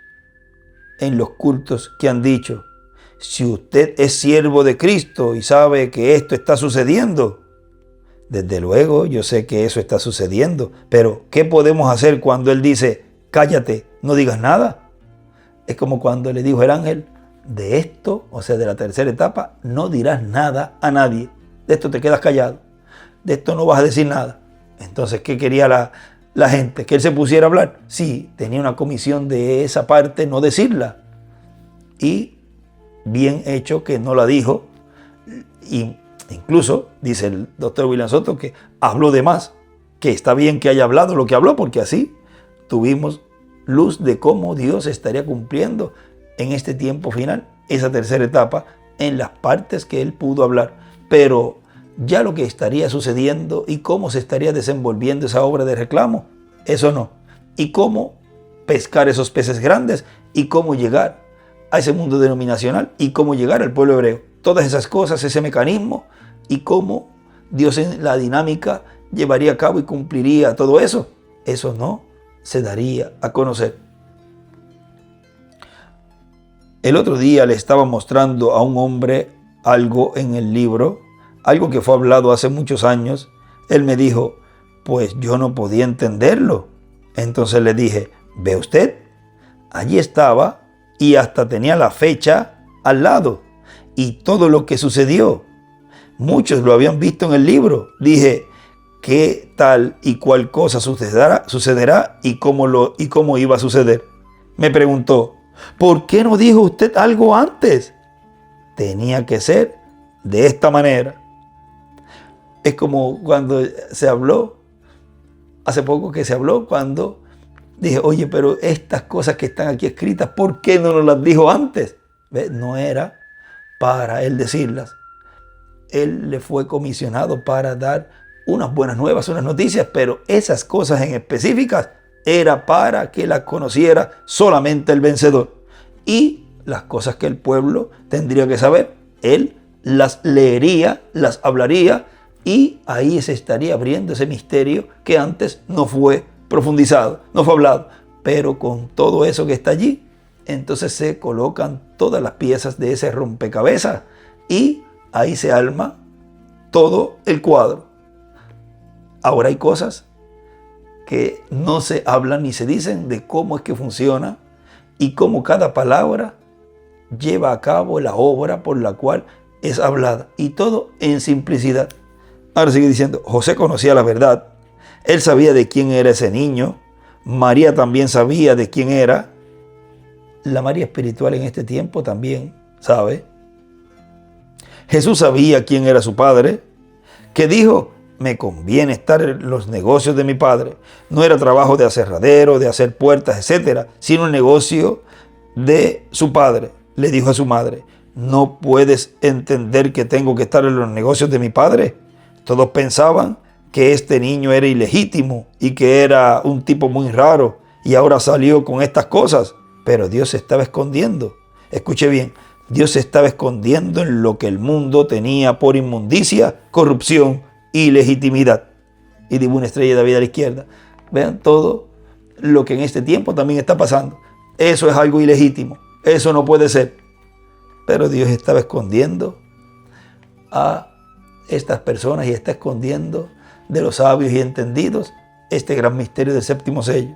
en los cultos que han dicho: si usted es siervo de Cristo y sabe que esto está sucediendo, desde luego yo sé que eso está sucediendo, pero ¿qué podemos hacer cuando Él dice: cállate, no digas nada? Es como cuando le dijo el ángel, de esto, o sea, de la tercera etapa, no dirás nada a nadie. De esto te quedas callado. De esto no vas a decir nada. Entonces, ¿qué quería la gente? ¿Que él se pusiera a hablar? Sí, tenía una comisión de esa parte, no decirla. Y bien hecho que no la dijo. Y incluso, dice el doctor William Soto, que habló de más. Que está bien que haya hablado lo que habló, porque así tuvimos luz de cómo Dios estaría cumpliendo en este tiempo final, esa tercera etapa, en las partes que él pudo hablar. Pero ya lo que estaría sucediendo y cómo se estaría desenvolviendo esa obra de reclamo, eso no. Y cómo pescar esos peces grandes y cómo llegar a ese mundo denominacional y cómo llegar al pueblo hebreo. Todas esas cosas, ese mecanismo y cómo Dios en la dinámica llevaría a cabo y cumpliría todo eso. Eso no se daría a conocer. El otro día le estaba mostrando a un hombre algo en el libro, algo que fue hablado hace muchos años. Él me dijo, pues yo no podía entenderlo. Entonces le dije, ¿ve usted? Allí estaba y hasta tenía la fecha al lado y todo lo que sucedió. Muchos lo habían visto en el libro. Dije, ¿qué tal y cuál cosa sucederá y cómo iba a suceder? Me preguntó, ¿por qué no dijo usted algo antes? Tenía que ser de esta manera. Es como cuando se habló, hace poco que se habló, cuando dije, oye, pero estas cosas que están aquí escritas, ¿por qué no nos las dijo antes? ¿Ves? No era para él decirlas. Él le fue comisionado para dar unas buenas nuevas, unas noticias, pero esas cosas en específicas era para que las conociera solamente el vencedor. Y las cosas que el pueblo tendría que saber, él las leería, las hablaría, y ahí se estaría abriendo ese misterio que antes no fue profundizado, no fue hablado. Pero con todo eso que está allí, entonces se colocan todas las piezas de ese rompecabezas y ahí se arma todo el cuadro. Ahora hay cosas que no se hablan ni se dicen de cómo es que funciona y cómo cada palabra lleva a cabo la obra por la cual es hablada. Y todo en simplicidad. Ahora sigue diciendo, José conocía la verdad. Él sabía de quién era ese niño. María también sabía de quién era. La María espiritual en este tiempo también sabe. Jesús sabía quién era su padre, que dijo, me conviene estar en los negocios de mi padre. No era trabajo de aserradero, de hacer puertas, etc., sino el negocio de su padre. Le dijo a su madre, ¿no puedes entender que tengo que estar en los negocios de mi padre? Todos pensaban que este niño era ilegítimo y que era un tipo muy raro y ahora salió con estas cosas, pero Dios se estaba escondiendo. Escuche bien, Dios se estaba escondiendo en lo que el mundo tenía por inmundicia, corrupción, ilegitimidad. Y digo una estrella de David a la izquierda. Vean todo lo que en este tiempo también está pasando. Eso es algo ilegítimo. Eso no puede ser. Pero Dios estaba escondiendo a estas personas y está escondiendo de los sabios y entendidos este gran misterio del séptimo sello.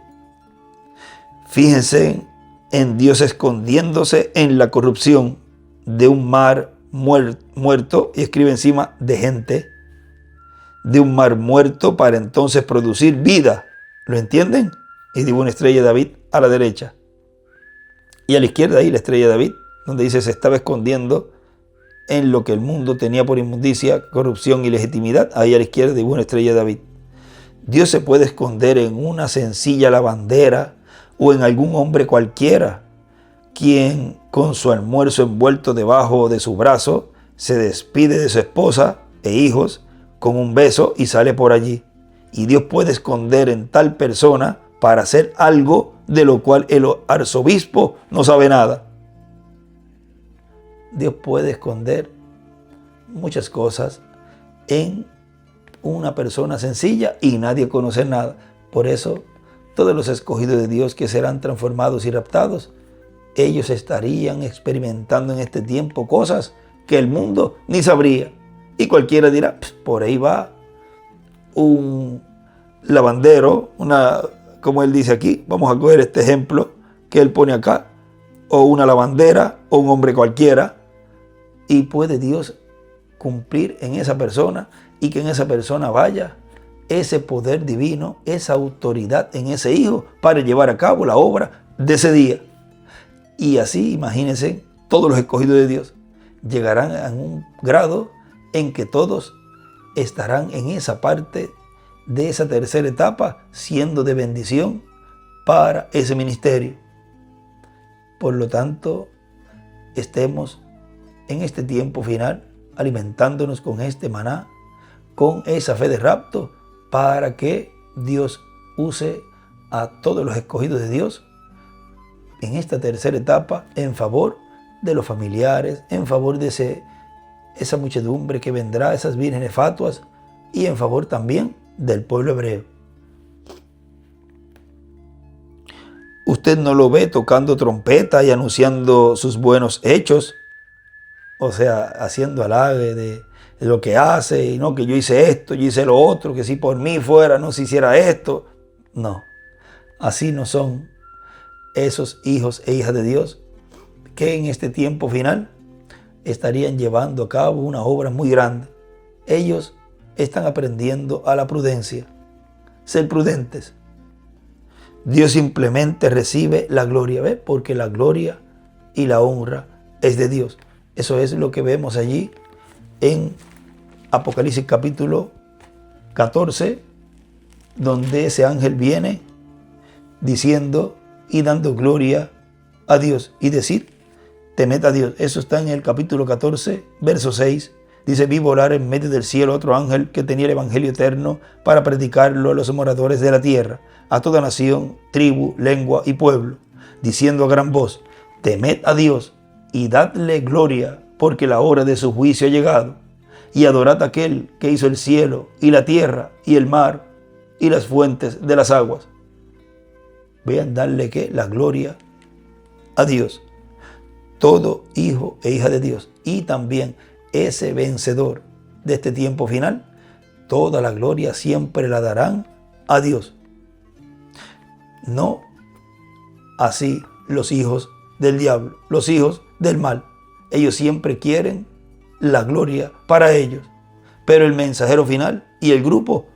Fíjense en Dios escondiéndose en la corrupción de un mar muerto, y escribe encima de gente, de un mar muerto para entonces producir vida. ¿Lo entienden? Y digo una estrella de David a la derecha. Y a la izquierda ahí la estrella de David, donde dice se estaba escondiendo en lo que el mundo tenía por inmundicia, corrupción y legitimidad. Ahí a la izquierda digo una estrella de David. Dios se puede esconder en una sencilla lavandera o en algún hombre cualquiera, quien con su almuerzo envuelto debajo de su brazo se despide de su esposa e hijos con un beso y sale por allí. Y Dios puede esconder en tal persona para hacer algo de lo cual el arzobispo no sabe nada. Dios puede esconder muchas cosas en una persona sencilla y nadie conoce nada. Por eso, todos los escogidos de Dios que serán transformados y raptados, ellos estarían experimentando en este tiempo cosas que el mundo ni sabría. Y cualquiera dirá, por ahí va un lavandero, como él dice aquí, vamos a coger este ejemplo que él pone acá, o una lavandera o un hombre cualquiera, y puede Dios cumplir en esa persona y que en esa persona vaya ese poder divino, esa autoridad en ese hijo para llevar a cabo la obra de ese día. Y así, imagínense, todos los escogidos de Dios llegarán a un grado en que todos estarán en esa parte de esa tercera etapa, siendo de bendición para ese ministerio. Por lo tanto, estemos en este tiempo final alimentándonos con este maná, con esa fe de rapto, para que Dios use a todos los escogidos de Dios en esta tercera etapa en favor de los familiares, en favor de esa muchedumbre que vendrá, esas vírgenes fatuas, y en favor también del pueblo hebreo. Usted no lo ve tocando trompeta y anunciando sus buenos hechos, o sea, haciendo alarde de lo que hace, y no, que yo hice esto, yo hice lo otro, que si por mí fuera no se hiciera esto. No, así no son esos hijos e hijas de Dios que en este tiempo final estarían llevando a cabo una obra muy grande. Ellos están aprendiendo a la prudencia, ser prudentes. Dios simplemente recibe la gloria, ¿ves? Porque la gloria y la honra es de Dios. Eso es lo que vemos allí en Apocalipsis capítulo 14, donde ese ángel viene diciendo y dando gloria a Dios y decir, temed a Dios. Eso está en el capítulo 14, verso 6. Dice, vi volar en medio del cielo otro ángel que tenía el evangelio eterno para predicarlo a los moradores de la tierra, a toda nación, tribu, lengua y pueblo, diciendo a gran voz, temed a Dios y dadle gloria, porque la hora de su juicio ha llegado, y adorad a aquel que hizo el cielo y la tierra y el mar y las fuentes de las aguas. Vean, darle ¿qué? La gloria a Dios. Todo hijo e hija de Dios, y también ese vencedor de este tiempo final, toda la gloria siempre la darán a Dios. No así los hijos del diablo, los hijos del mal. Ellos siempre quieren la gloria para ellos, pero el mensajero final y el grupo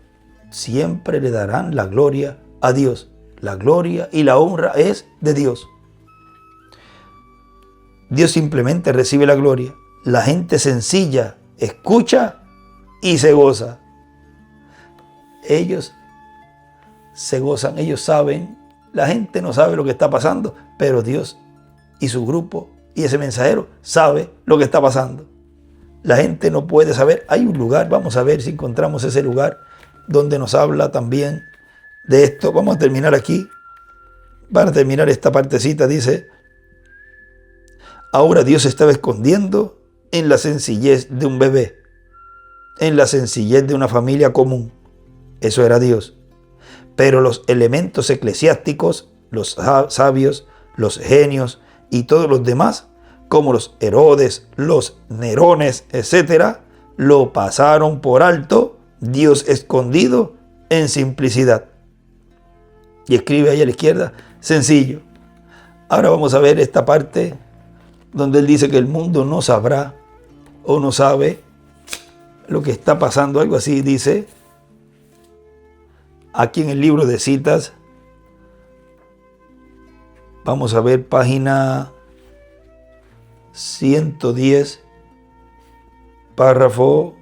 siempre le darán la gloria a Dios. La gloria y la honra es de Dios. Dios simplemente recibe la gloria. La gente sencilla escucha y se goza. Ellos se gozan, ellos saben. La gente no sabe lo que está pasando, pero Dios y su grupo y ese mensajero sabe lo que está pasando. La gente no puede saber. Hay un lugar, vamos a ver si encontramos ese lugar donde nos habla también de esto. Vamos a terminar aquí. Para terminar esta partecita dice, ahora Dios estaba escondiendo en la sencillez de un bebé, en la sencillez de una familia común. Eso era Dios. Pero los elementos eclesiásticos, los sabios, los genios y todos los demás, como los Herodes, los Nerones, etc., lo pasaron por alto, Dios escondido en simplicidad. Y escribe ahí a la izquierda, sencillo. Ahora vamos a ver esta parte donde él dice que el mundo no sabrá o no sabe lo que está pasando, algo así dice aquí en el libro de citas. Vamos a ver página 110, párrafo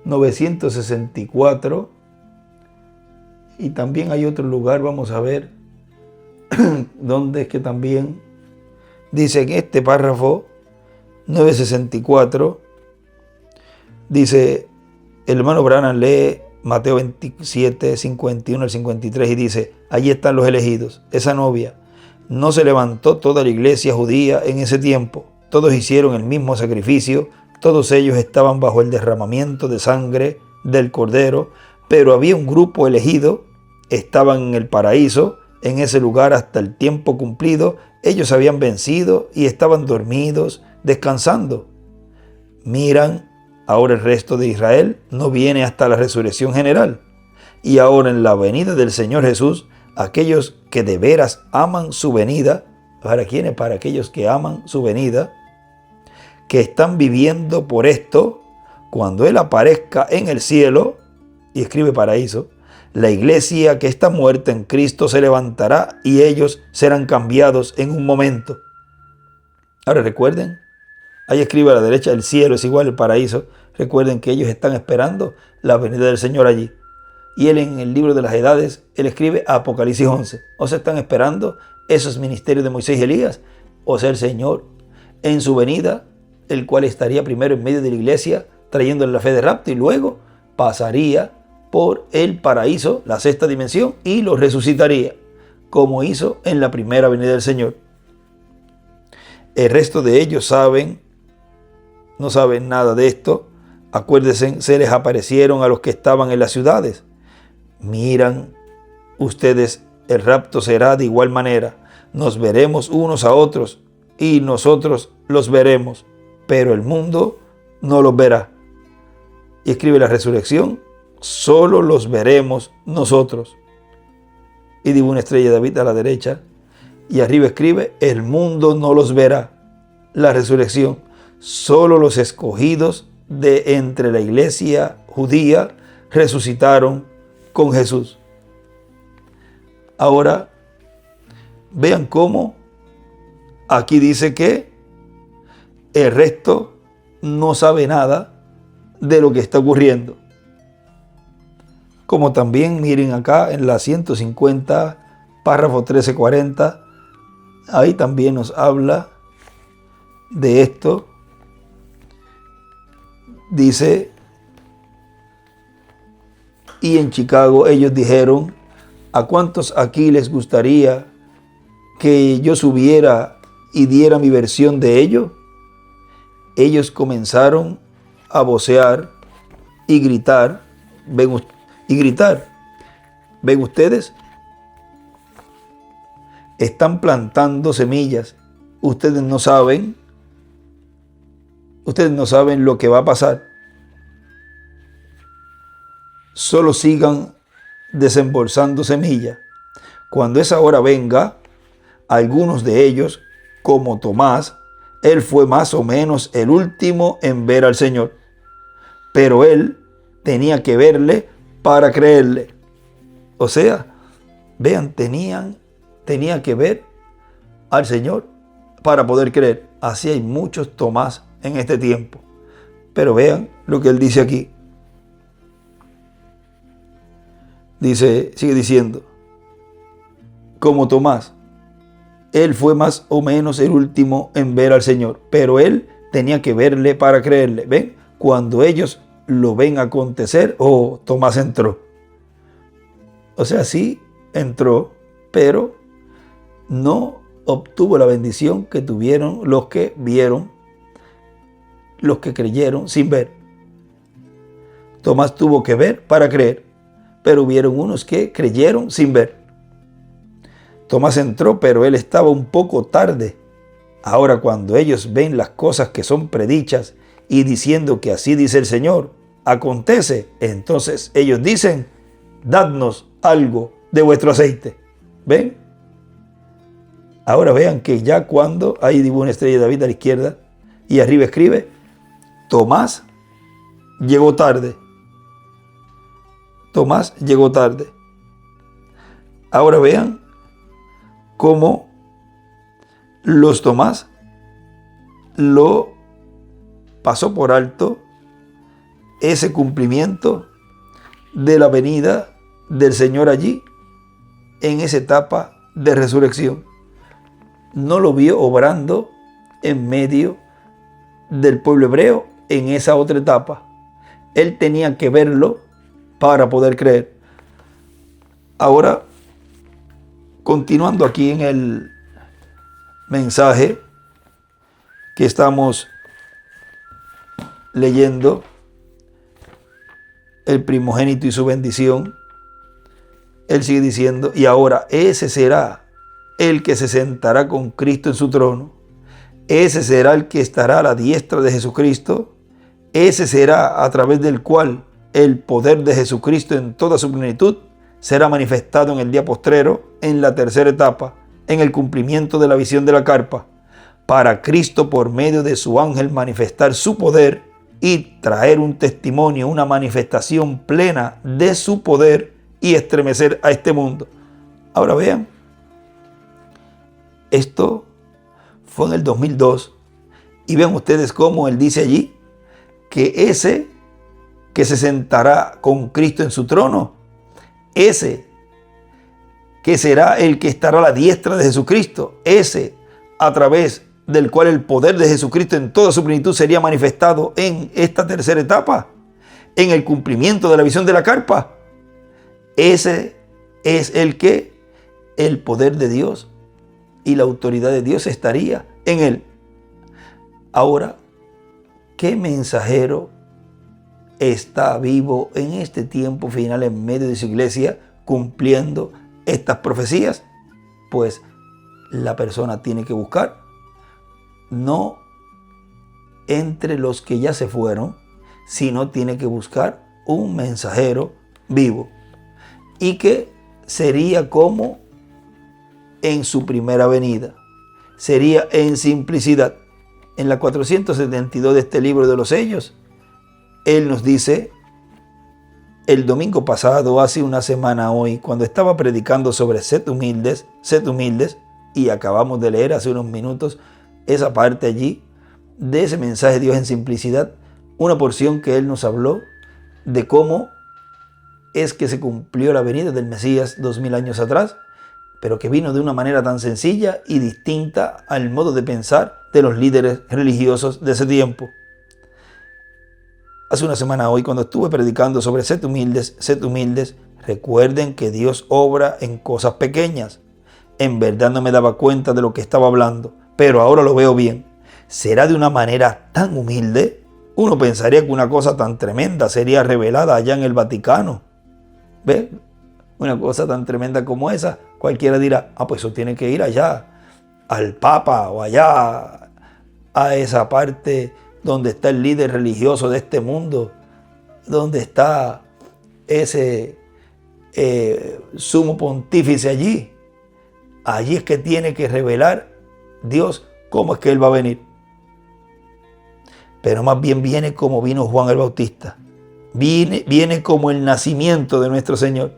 964, y también hay otro lugar, vamos a ver, donde es que también dice en este párrafo 964, dice, el hermano Branham lee Mateo 27, 51 al 53 y dice, allí están los elegidos, esa novia. No se levantó toda la iglesia judía en ese tiempo, todos hicieron el mismo sacrificio, todos ellos estaban bajo el derramamiento de sangre del Cordero, pero había un grupo elegido, estaban en el paraíso, en ese lugar hasta el tiempo cumplido, ellos habían vencido y estaban dormidos, descansando. Miran, ahora el resto de Israel no viene hasta la resurrección general. Y ahora en la venida del Señor Jesús, aquellos que de veras aman su venida, ¿Para quiénes? Para aquellos que aman su venida, que están viviendo por esto. Cuando Él aparezca en el cielo, y escribe paraíso, la iglesia que está muerta en Cristo se levantará y ellos serán cambiados en un momento. Ahora recuerden, ahí escribe a la derecha, el cielo es igual al paraíso. Recuerden que ellos están esperando la venida del Señor allí. Y Él en el libro de las edades, Él escribe Apocalipsis 11. O sea, están esperando esos ministerios de Moisés y Elías. O sea, el Señor en su venida, el cual estaría primero en medio de la iglesia, trayéndole la fe de rapto, y luego pasaría por el paraíso, la sexta dimensión, y los resucitaría, como hizo en la primera venida del Señor. El resto de ellos no saben nada de esto. Acuérdense, se les aparecieron a los que estaban en las ciudades. Miran ustedes, el rapto será de igual manera. Nos veremos unos a otros y nosotros los veremos, pero el mundo no los verá. Y escribe la resurrección, solo los veremos nosotros. Y dibuja una estrella de David a la derecha. Y arriba escribe, el mundo no los verá. La resurrección, solo los escogidos de entre la iglesia judía resucitaron con Jesús. Ahora, vean cómo aquí dice que el resto no sabe nada de lo que está ocurriendo. Como también miren acá en la 150, párrafo 1340, ahí también nos habla de esto. Dice, y en Chicago ellos dijeron, ¿a cuántos aquí les gustaría que yo subiera y diera mi versión de ello? Ellos comenzaron a vocear y gritar. ¿Ven ustedes? Están plantando semillas. Ustedes no saben lo que va a pasar. Solo sigan desembolsando semillas. Cuando esa hora venga, algunos de ellos, como Tomás, él fue más o menos el último en ver al Señor. Pero él tenía que verle para creerle. O sea, vean, tenía que ver al Señor para poder creer. Así hay muchos Tomás en este tiempo. Pero vean lo que él dice aquí. Sigue diciendo, como Tomás, él fue más o menos el último en ver al Señor, pero él tenía que verle para creerle. ¿Ven? Cuando ellos lo ven acontecer, Tomás entró. O sea, sí entró, pero no obtuvo la bendición que tuvieron los que vieron, los que creyeron sin ver. Tomás tuvo que ver para creer, pero hubieron unos que creyeron sin ver. Tomás entró, pero él estaba un poco tarde. Ahora, cuando ellos ven las cosas que son predichas y diciendo que así dice el Señor, acontece, entonces ellos dicen, dadnos algo de vuestro aceite. ¿Ven? Ahora vean que ya cuando, ahí dibuja una estrella de David a la izquierda y arriba escribe, Tomás llegó tarde. Tomás llegó tarde. Ahora vean cómo los Tomás lo pasó por alto ese cumplimiento de la venida del Señor allí en esa etapa de resurrección. No lo vio obrando en medio del pueblo hebreo en esa otra etapa. Él tenía que verlo para poder creer. Ahora, continuando aquí en el mensaje que estamos leyendo, el primogénito y su bendición, él sigue diciendo, y ahora ese será el que se sentará con Cristo en su trono. Ese será el que estará a la diestra de Jesucristo. Ese será a través del cual el poder de Jesucristo en toda su plenitud será manifestado en el día postrero, en la tercera etapa, en el cumplimiento de la visión de la carpa, para Cristo por medio de su ángel manifestar su poder y traer un testimonio, una manifestación plena de su poder y estremecer a este mundo. Ahora vean, esto fue en el 2002 y vean ustedes cómo él dice allí que ese que se sentará con Cristo en su trono, ese que será el que estará a la diestra de Jesucristo, ese a través del cual el poder de Jesucristo en toda su plenitud sería manifestado en esta tercera etapa, en el cumplimiento de la visión de la carpa. Ese es el poder de Dios y la autoridad de Dios estaría en él. Ahora, ¿qué mensajero está vivo en este tiempo final en medio de su iglesia cumpliendo estas profecías? Pues la persona tiene que buscar, no entre los que ya se fueron, sino tiene que buscar un mensajero vivo y que sería como en su primera venida, sería en simplicidad. En la 472 de este libro de los sellos, él nos dice: el domingo pasado, hace una semana hoy, cuando estaba predicando sobre sed humildes, y acabamos de leer hace unos minutos esa parte allí de ese mensaje de Dios en simplicidad, una porción que él nos habló de cómo es que se cumplió la venida del Mesías 2000 años atrás, pero que vino de una manera tan sencilla y distinta al modo de pensar de los líderes religiosos de ese tiempo. Hace una semana hoy, cuando estuve predicando sobre sed humildes, recuerden que Dios obra en cosas pequeñas. En verdad no me daba cuenta de lo que estaba hablando, pero ahora lo veo bien. ¿Será de una manera tan humilde? Uno pensaría que una cosa tan tremenda sería revelada allá en el Vaticano. ¿Ve? Una cosa tan tremenda como esa, cualquiera dirá: pues eso tiene que ir allá, al Papa, o allá a esa parte donde está el líder religioso de este mundo, donde está ese sumo pontífice allí. Allí es que tiene que revelar Dios cómo es que Él va a venir. Pero más bien viene como vino Juan el Bautista. Viene como el nacimiento de nuestro Señor.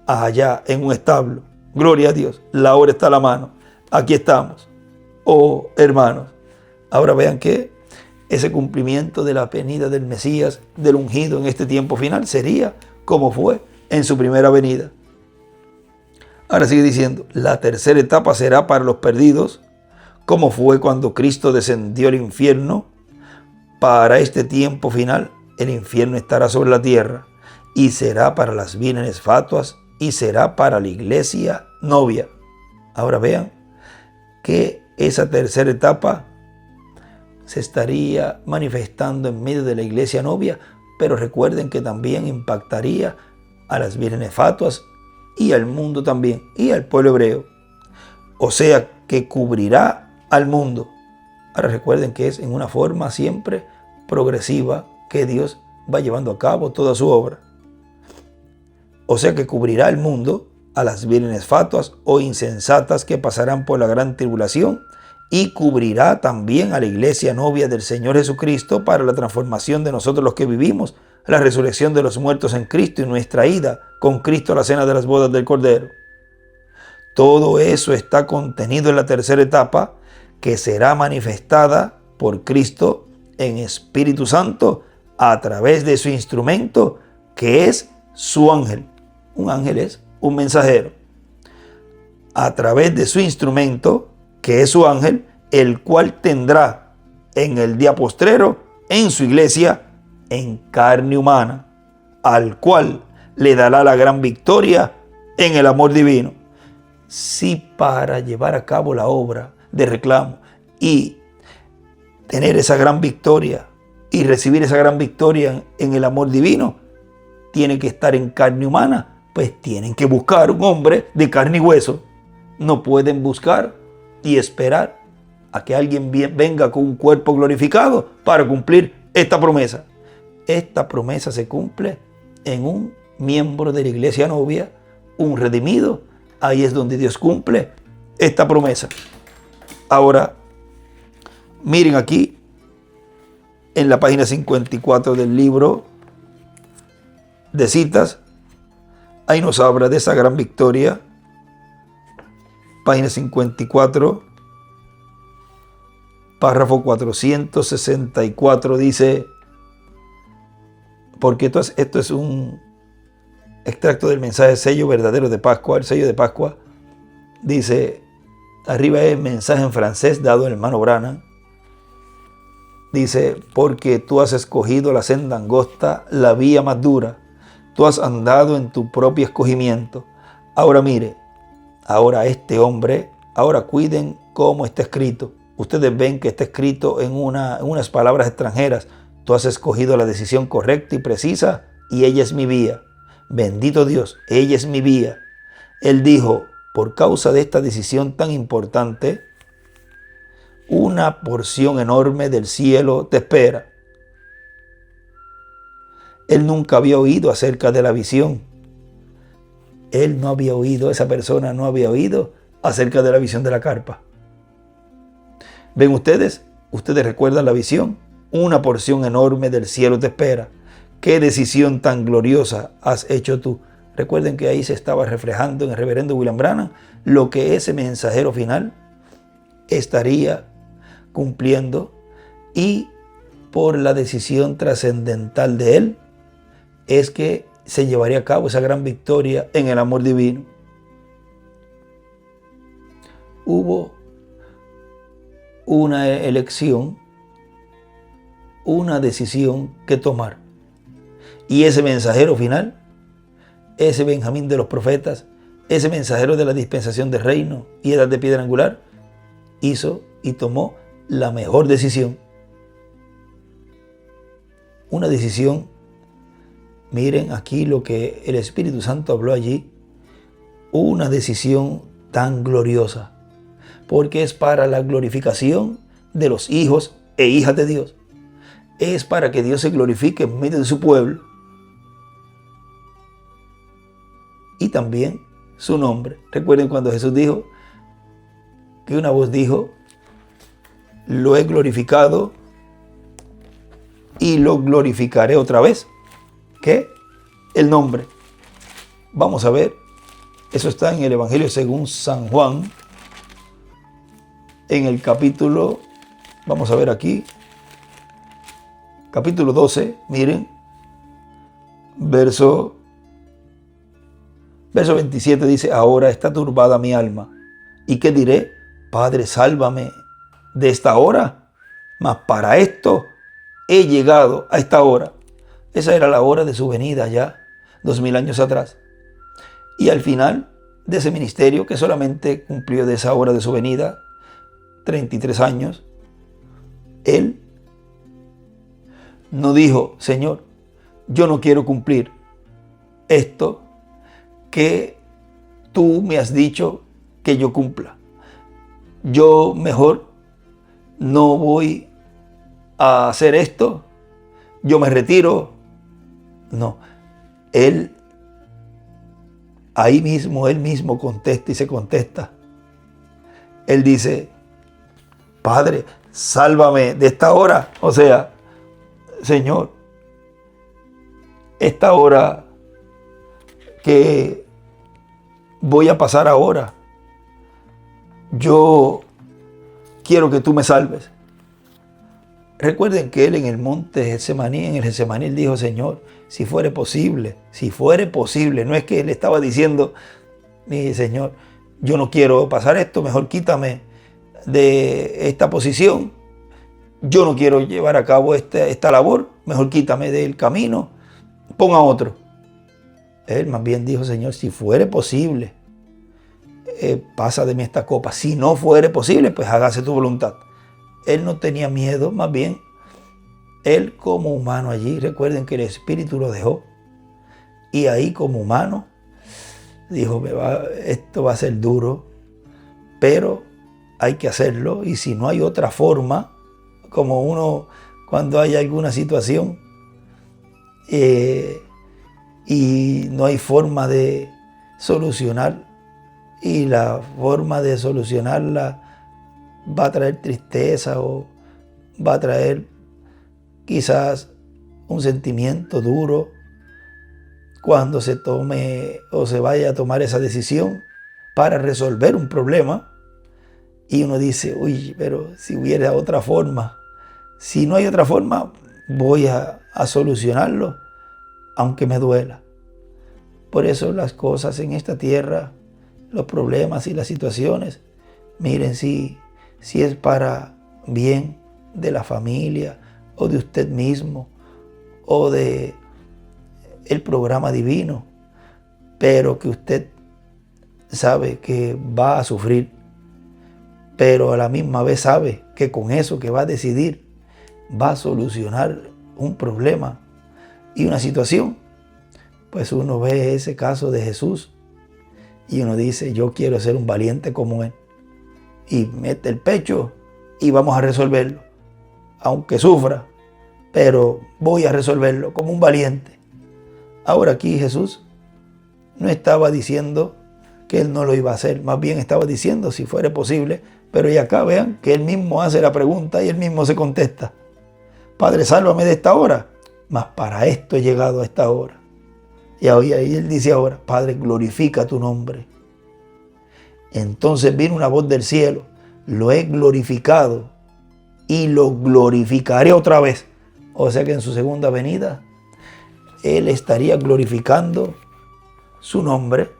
Allá en un establo. Gloria a Dios. La hora está a la mano. Aquí estamos. Oh, hermanos. Ahora vean que ese cumplimiento de la venida del Mesías, del ungido en este tiempo final, sería como fue en su primera venida. Ahora sigue diciendo: la tercera etapa será para los perdidos, como fue cuando Cristo descendió al infierno. Para este tiempo final, el infierno estará sobre la tierra, y será para las vírgenes fatuas, y será para la iglesia novia. Ahora vean que esa tercera etapa se estaría manifestando en medio de la iglesia novia, pero recuerden que también impactaría a las vírgenes fatuas y al mundo también, y al pueblo hebreo. O sea, que cubrirá al mundo. Ahora recuerden que es en una forma siempre progresiva que Dios va llevando a cabo toda su obra. O sea que cubrirá al mundo, a las vírgenes fatuas o insensatas que pasarán por la gran tribulación, y cubrirá también a la iglesia novia del Señor Jesucristo para la transformación de nosotros los que vivimos, la resurrección de los muertos en Cristo y nuestra ida con Cristo a la cena de las bodas del Cordero. Todo eso está contenido en la tercera etapa, que será manifestada por Cristo en Espíritu Santo a través de su instrumento, que es su ángel. Un ángel es un mensajero. A través de su instrumento, que es su ángel, el cual tendrá en el día postrero en su iglesia en carne humana, al cual le dará la gran victoria en el amor divino. Si para llevar a cabo la obra de reclamo y tener esa gran victoria y recibir esa gran victoria en el amor divino, tiene que estar en carne humana, pues tienen que buscar un hombre de carne y hueso. No pueden buscar y esperar a que alguien venga con un cuerpo glorificado para cumplir esta promesa. Esta promesa se cumple en un miembro de la iglesia novia, un redimido. Ahí es donde Dios cumple esta promesa. Ahora, miren aquí, en la página 54 del libro de citas, ahí nos habla de esa gran victoria. Página 54, párrafo 464 dice, porque esto es un extracto del mensaje sello verdadero de Pascua, el sello de Pascua. Dice, arriba es mensaje en francés dado el hermano Branham. Dice, porque tú has escogido la senda angosta, la vía más dura. Tú has andado en tu propio escogimiento. Ahora mire, ahora este hombre, ahora cuiden cómo está escrito. Ustedes ven que está escrito en unas palabras extranjeras. Tú has escogido la decisión correcta y precisa y ella es mi vía. Bendito Dios, ella es mi vía. Él dijo, por causa de esta decisión tan importante, una porción enorme del cielo te espera. Él nunca había oído acerca de la visión. Él no había oído, esa persona no había oído acerca de la visión de la carpa. ¿Ven ustedes? ¿Ustedes recuerdan la visión? Una porción enorme del cielo te espera. ¿Qué decisión tan gloriosa has hecho tú? Recuerden que ahí se estaba reflejando en el reverendo William Branham lo que ese mensajero final estaría cumpliendo, y por la decisión trascendental de él es que se llevaría a cabo esa gran victoria en el amor divino. Hubo una elección, una decisión que tomar, y ese mensajero final, ese Benjamín de los profetas, ese mensajero de la dispensación del reino y edad de piedra angular, hizo y tomó la mejor decisión. Una decisión, miren aquí lo que el Espíritu Santo habló allí, una decisión tan gloriosa, porque es para la glorificación de los hijos e hijas de Dios. Es para que Dios se glorifique en medio de su pueblo. Y también su nombre. Recuerden cuando Jesús dijo que una voz dijo, lo he glorificado y lo glorificaré otra vez. ¿Qué? El nombre. Vamos a ver. Eso está en el Evangelio según San Juan. En el capítulo, vamos a ver aquí, capítulo 12, miren, verso 27 dice, ahora está turbada mi alma. ¿Y qué diré? Padre, sálvame de esta hora. Mas para esto he llegado a esta hora. Esa era la hora de su venida ya, 2000 años atrás. Y al final de ese ministerio, que solamente cumplió de esa hora de su venida 33 años, él no dijo, Señor, yo no quiero cumplir esto que tú me has dicho que yo cumpla. Yo mejor no voy a hacer esto, yo me retiro. No, él ahí mismo, él mismo contesta y se contesta. Él dice, Padre, sálvame de esta hora. O sea, Señor, esta hora que voy a pasar ahora, yo quiero que tú me salves. Recuerden que él en el monte Getsemaní, en el Getsemaní, él dijo, Señor, si fuere posible, no es que él estaba diciendo, mi Señor, yo no quiero pasar esto, mejor quítame de esta posición, yo no quiero llevar a cabo esta labor, mejor quítame del camino, pon a otro. Él más bien dijo, Señor, si fuere posible, pasa de mí esta copa. Si no fuere posible, pues hágase tu voluntad. Él no tenía miedo, más bien, él como humano allí, recuerden que el Espíritu lo dejó, y ahí como humano, dijo, esto va a ser duro, pero hay que hacerlo, y si no hay otra forma, como uno cuando hay alguna situación, y no hay forma de solucionar y la forma de solucionarla va a traer tristeza o va a traer quizás un sentimiento duro cuando se tome o se vaya a tomar esa decisión para resolver un problema. Y uno dice, uy, pero si hubiera otra forma, si no hay otra forma, voy a solucionarlo, aunque me duela. Por eso las cosas en esta tierra, los problemas y las situaciones, miren si es para bien de la familia o de usted mismo o de el programa divino, pero que usted sabe que va a sufrir, pero a la misma vez sabe que con eso que va a decidir va a solucionar un problema y una situación. Pues uno ve ese caso de Jesús y uno dice, yo quiero ser un valiente como él, y mete el pecho y vamos a resolverlo, aunque sufra, pero voy a resolverlo como un valiente. Ahora aquí Jesús no estaba diciendo que él no lo iba a hacer, más bien estaba diciendo si fuera posible, pero y acá vean que él mismo hace la pregunta y él mismo se contesta, Padre, sálvame de esta hora, mas para esto he llegado a esta hora. Y ahí él dice ahora, Padre, glorifica tu nombre. Entonces vino una voz del cielo, lo he glorificado y lo glorificaré otra vez. O sea que en su segunda venida, él estaría glorificando su nombre,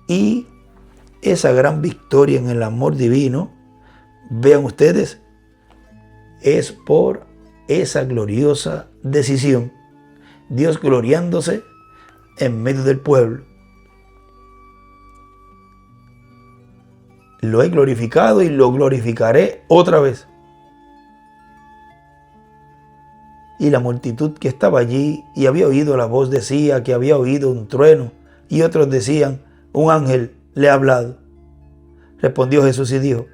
y esa gran victoria en el amor divino, vean ustedes, es por esa gloriosa decisión. Dios gloriándose en medio del pueblo. Lo he glorificado y lo glorificaré otra vez. Y la multitud que estaba allí y había oído la voz decía que había oído un trueno, y otros decían, un ángel le ha hablado. Respondió Jesús y dijo,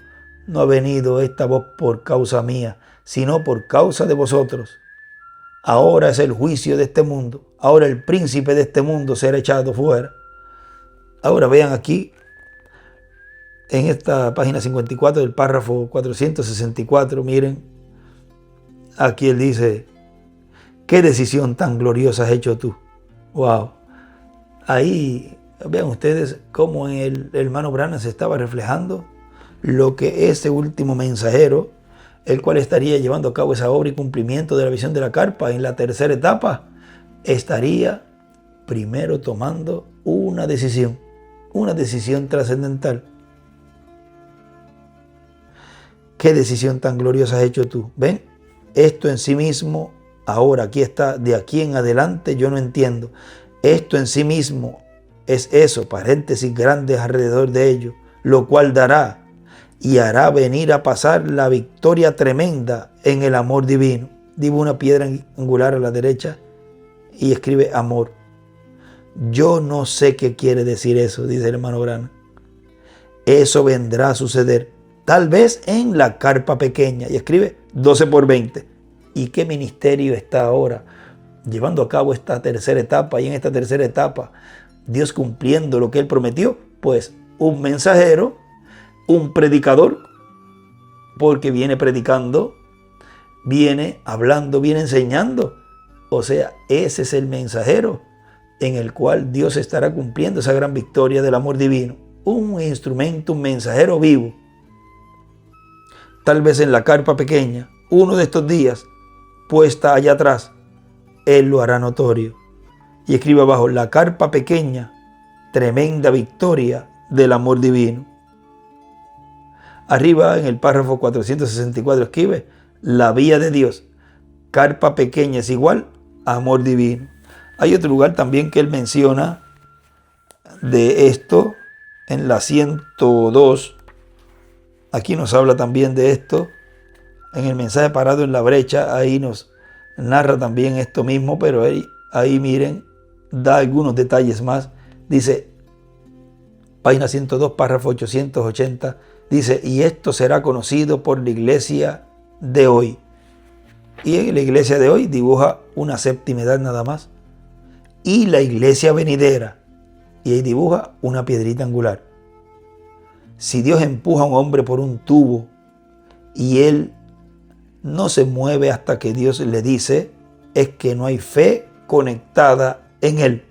no ha venido esta voz por causa mía, sino por causa de vosotros. Ahora es el juicio de este mundo. Ahora el príncipe de este mundo será echado fuera. Ahora vean aquí, en esta página 54 del párrafo 464, miren, aquí él dice, ¿qué decisión tan gloriosa has hecho tú? Wow. Ahí vean ustedes cómo en el hermano Branham se estaba reflejando lo que ese último mensajero, el cual estaría llevando a cabo esa obra y cumplimiento de la visión de la carpa en la tercera etapa, estaría primero tomando una decisión trascendental. ¿Qué decisión tan gloriosa has hecho tú? ¿Ven? Esto en sí mismo, ahora aquí está, de aquí en adelante yo no entiendo. Esto en sí mismo es eso, paréntesis grandes alrededor de ello, lo cual dará y hará venir a pasar la victoria tremenda en el amor divino. Dibuja una piedra angular a la derecha y escribe amor. Yo no sé qué quiere decir eso, dice el hermano Branham. Eso vendrá a suceder, tal vez en la carpa pequeña, y escribe 12x20. ¿Y qué ministerio está ahora llevando a cabo esta tercera etapa? Y en esta tercera etapa, Dios cumpliendo lo que Él prometió, pues un mensajero, un predicador, porque viene predicando, viene hablando, viene enseñando. O sea, ese es el mensajero en el cual Dios estará cumpliendo esa gran victoria del amor divino. Un instrumento, un mensajero vivo. Tal vez en la carpa pequeña, uno de estos días, puesta allá atrás, Él lo hará notorio. Y escribe abajo, la carpa pequeña, tremenda victoria del amor divino. Arriba en el párrafo 464 escribe, la vía de Dios, carpa pequeña es igual a amor divino. Hay otro lugar también que él menciona de esto, en la 102. Aquí nos habla también de esto. En el mensaje parado en la brecha, ahí nos narra también esto mismo, pero ahí miren, da algunos detalles más. Dice, página 102, párrafo 880, dice, y esto será conocido por la iglesia de hoy. Y en la iglesia de hoy dibuja una séptima edad nada más. Y la iglesia venidera. Y ahí dibuja una piedrita angular. Si Dios empuja a un hombre por un tubo y él no se mueve hasta que Dios le dice, es que no hay fe conectada en él.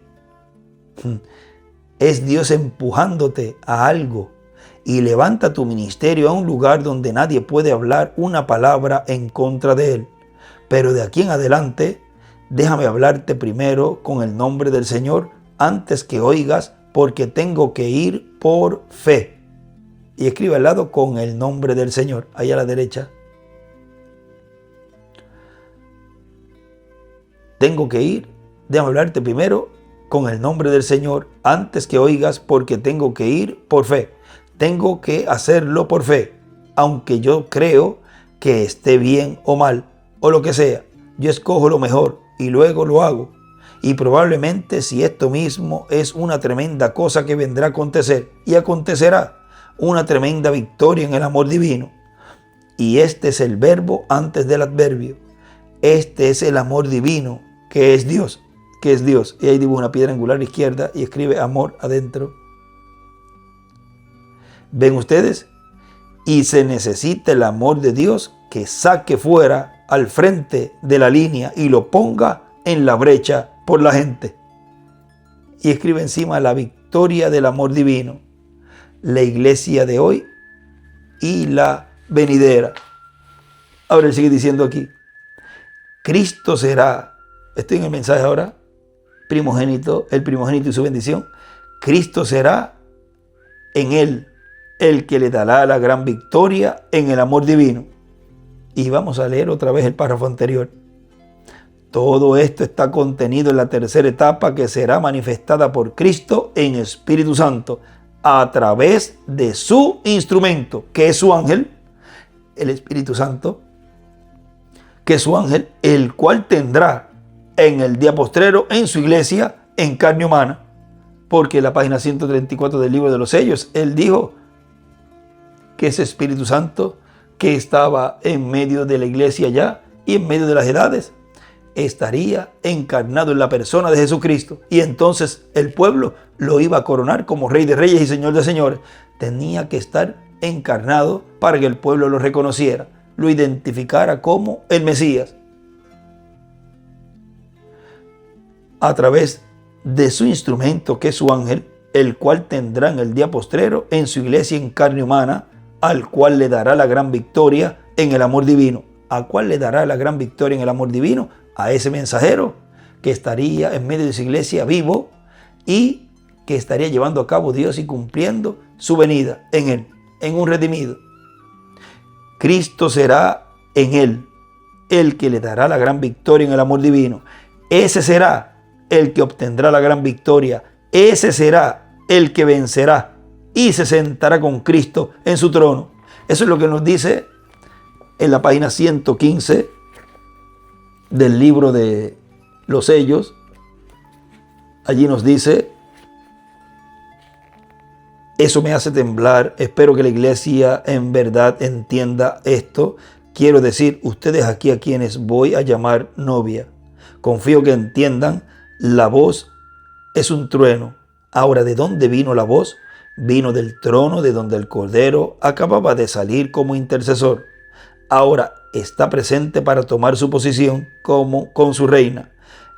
Es Dios empujándote a algo y levanta tu ministerio a un lugar donde nadie puede hablar una palabra en contra de él. Pero de aquí en adelante, déjame hablarte primero con el nombre del Señor antes que oigas, porque tengo que ir por fe. Y escribe al lado con el nombre del Señor, ahí a la derecha. Tengo que ir, déjame hablarte primero con el nombre del Señor antes que oigas, porque tengo que ir por fe. Tengo que hacerlo por fe, aunque yo creo que esté bien o mal, o lo que sea. Yo escojo lo mejor y luego lo hago. Y probablemente si esto mismo es una tremenda cosa que vendrá a acontecer, y acontecerá, una tremenda victoria en el amor divino. Y este es el verbo antes del adverbio. Este es el amor divino, que es Dios. Que es Dios. Y ahí dibuja una piedra angular izquierda y escribe amor adentro. ¿Ven ustedes? Y se necesita el amor de Dios que saque fuera al frente de la línea y lo ponga en la brecha por la gente. Y escribe encima la victoria del amor divino. La iglesia de hoy y la venidera. Ahora él sigue diciendo aquí, Cristo será, estoy en el mensaje ahora, primogénito, el primogénito y su bendición. Cristo será en él el que le dará la gran victoria en el amor divino. Y vamos a leer otra vez el párrafo anterior. Todo esto está contenido en la tercera etapa que será manifestada por Cristo en Espíritu Santo a través de su instrumento, que es su ángel, el Espíritu Santo, que es su ángel, el cual tendrá en el día postrero en su iglesia en carne humana. Porque en la página 134 del libro de los sellos, él dijo que ese Espíritu Santo que estaba en medio de la iglesia ya y en medio de las edades, estaría encarnado en la persona de Jesucristo. Y entonces el pueblo lo iba a coronar como Rey de Reyes y Señor de Señores. Tenía que estar encarnado para que el pueblo lo reconociera, lo identificara como el Mesías. A través de su instrumento, que es su ángel, el cual tendrá en el día postrero en su iglesia en carne humana, al cual le dará la gran victoria en el amor divino. ¿A cuál le dará la gran victoria en el amor divino? A ese mensajero que estaría en medio de su iglesia vivo y que estaría llevando a cabo Dios y cumpliendo su venida en él, en un redimido. Cristo será en él el que le dará la gran victoria en el amor divino. Ese será el que obtendrá la gran victoria. Ese será el que vencerá y se sentará con Cristo en su trono. Eso es lo que nos dice en la página 115 del libro de los sellos. Allí nos dice, eso me hace temblar, espero que la iglesia en verdad entienda esto. Quiero decir, ustedes aquí a quienes voy a llamar novia, confío que entiendan, la voz es un trueno. Ahora, ¿de dónde vino la voz? Vino del trono de donde el Cordero acababa de salir como intercesor. Ahora está presente para tomar su posición como con su reina.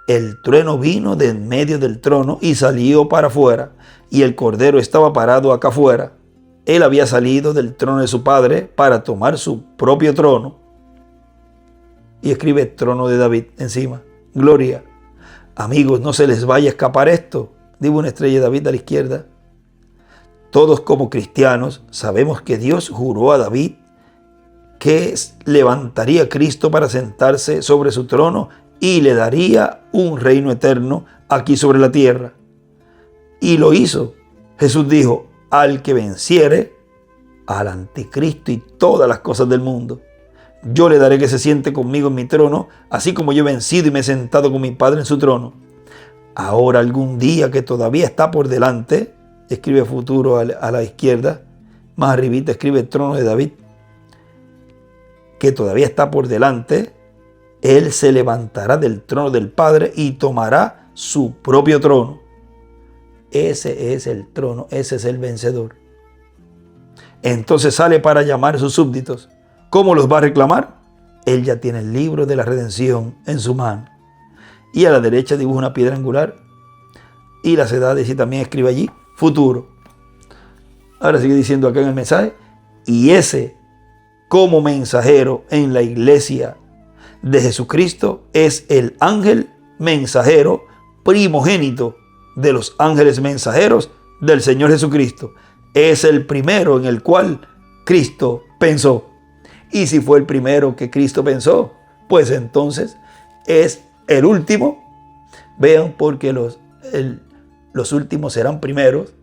El trueno vino de en medio del trono y salió para afuera, y el Cordero estaba parado acá afuera. Él había salido del trono de su padre para tomar su propio trono. Y escribe trono de David encima. Gloria. Amigos, no se les vaya a escapar esto. Digo una estrella de David a la izquierda. Todos como cristianos sabemos que Dios juró a David que levantaría a Cristo para sentarse sobre su trono y le daría un reino eterno aquí sobre la tierra. Y lo hizo. Jesús dijo, al que venciere, al anticristo y todas las cosas del mundo, yo le daré que se siente conmigo en mi trono, así como yo he vencido y me he sentado con mi Padre en su trono. Ahora algún día que todavía está por delante, escribe futuro a la izquierda, más arribita escribe trono de David, que todavía está por delante, él se levantará del trono del Padre y tomará su propio trono. Ese es el trono, ese es el vencedor. Entonces sale para llamar a sus súbditos. ¿Cómo los va a reclamar? Él ya tiene el libro de la redención en su mano. Y a la derecha dibuja una piedra angular. Y las edades, y también escribe allí, futuro. Ahora sigue diciendo acá en el mensaje. Y ese, como mensajero en la iglesia de Jesucristo, es el ángel mensajero primogénito de los ángeles mensajeros del Señor Jesucristo. Es el primero en el cual Cristo pensó. Y si fue el primero que Cristo pensó, pues entonces es el último. Vean, porque los últimos serán primeros.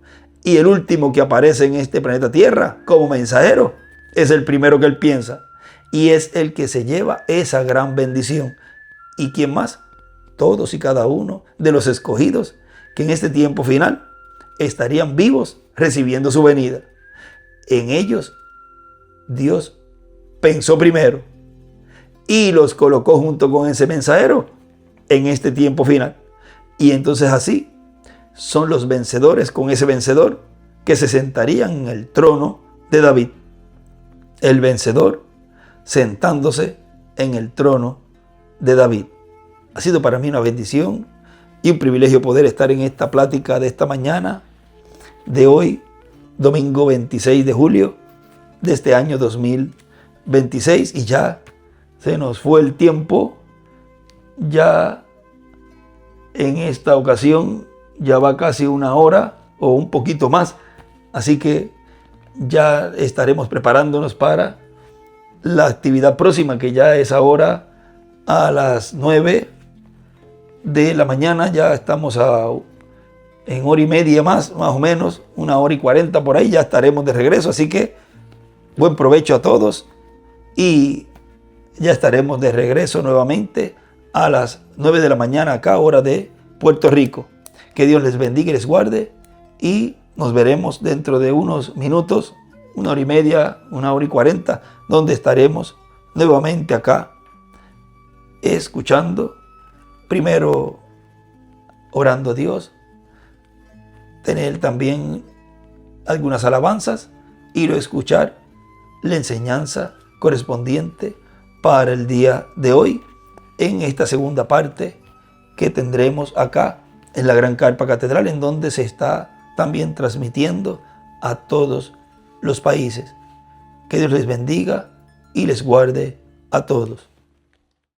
Y el último que aparece en este planeta Tierra como mensajero es el primero que él piensa. Y es el que se lleva esa gran bendición. ¿Y quién más? Todos y cada uno de los escogidos que en este tiempo final estarían vivos recibiendo su venida. En ellos Dios pensó primero y los colocó junto con ese mensajero en este tiempo final. Y entonces así son los vencedores con ese vencedor que se sentarían en el trono de David. El vencedor sentándose en el trono de David. Ha sido para mí una bendición y un privilegio poder estar en esta plática de esta mañana, de hoy, domingo 26 de julio de este año 2026. Y ya se nos fue el tiempo. Ya en esta ocasión ya va casi una hora o un poquito más. Así que ya estaremos preparándonos para la actividad próxima, que ya es ahora a las 9 de la mañana. Ya estamos en hora y media más o menos, 1 hora y 40 por ahí, ya estaremos de regreso. Así que buen provecho a todos y ya estaremos de regreso nuevamente a las 9 de la mañana acá, hora de Puerto Rico. Que Dios les bendiga y les guarde y nos veremos dentro de unos minutos, 1 hora y media, 1 hora y 40, donde estaremos nuevamente acá escuchando, primero orando a Dios, tener también algunas alabanzas y luego escuchar la enseñanza correspondiente para el día de hoy en esta segunda parte que tendremos acá en la Gran Carpa Catedral, en donde se está también transmitiendo a todos los países. Que Dios les bendiga y les guarde a todos.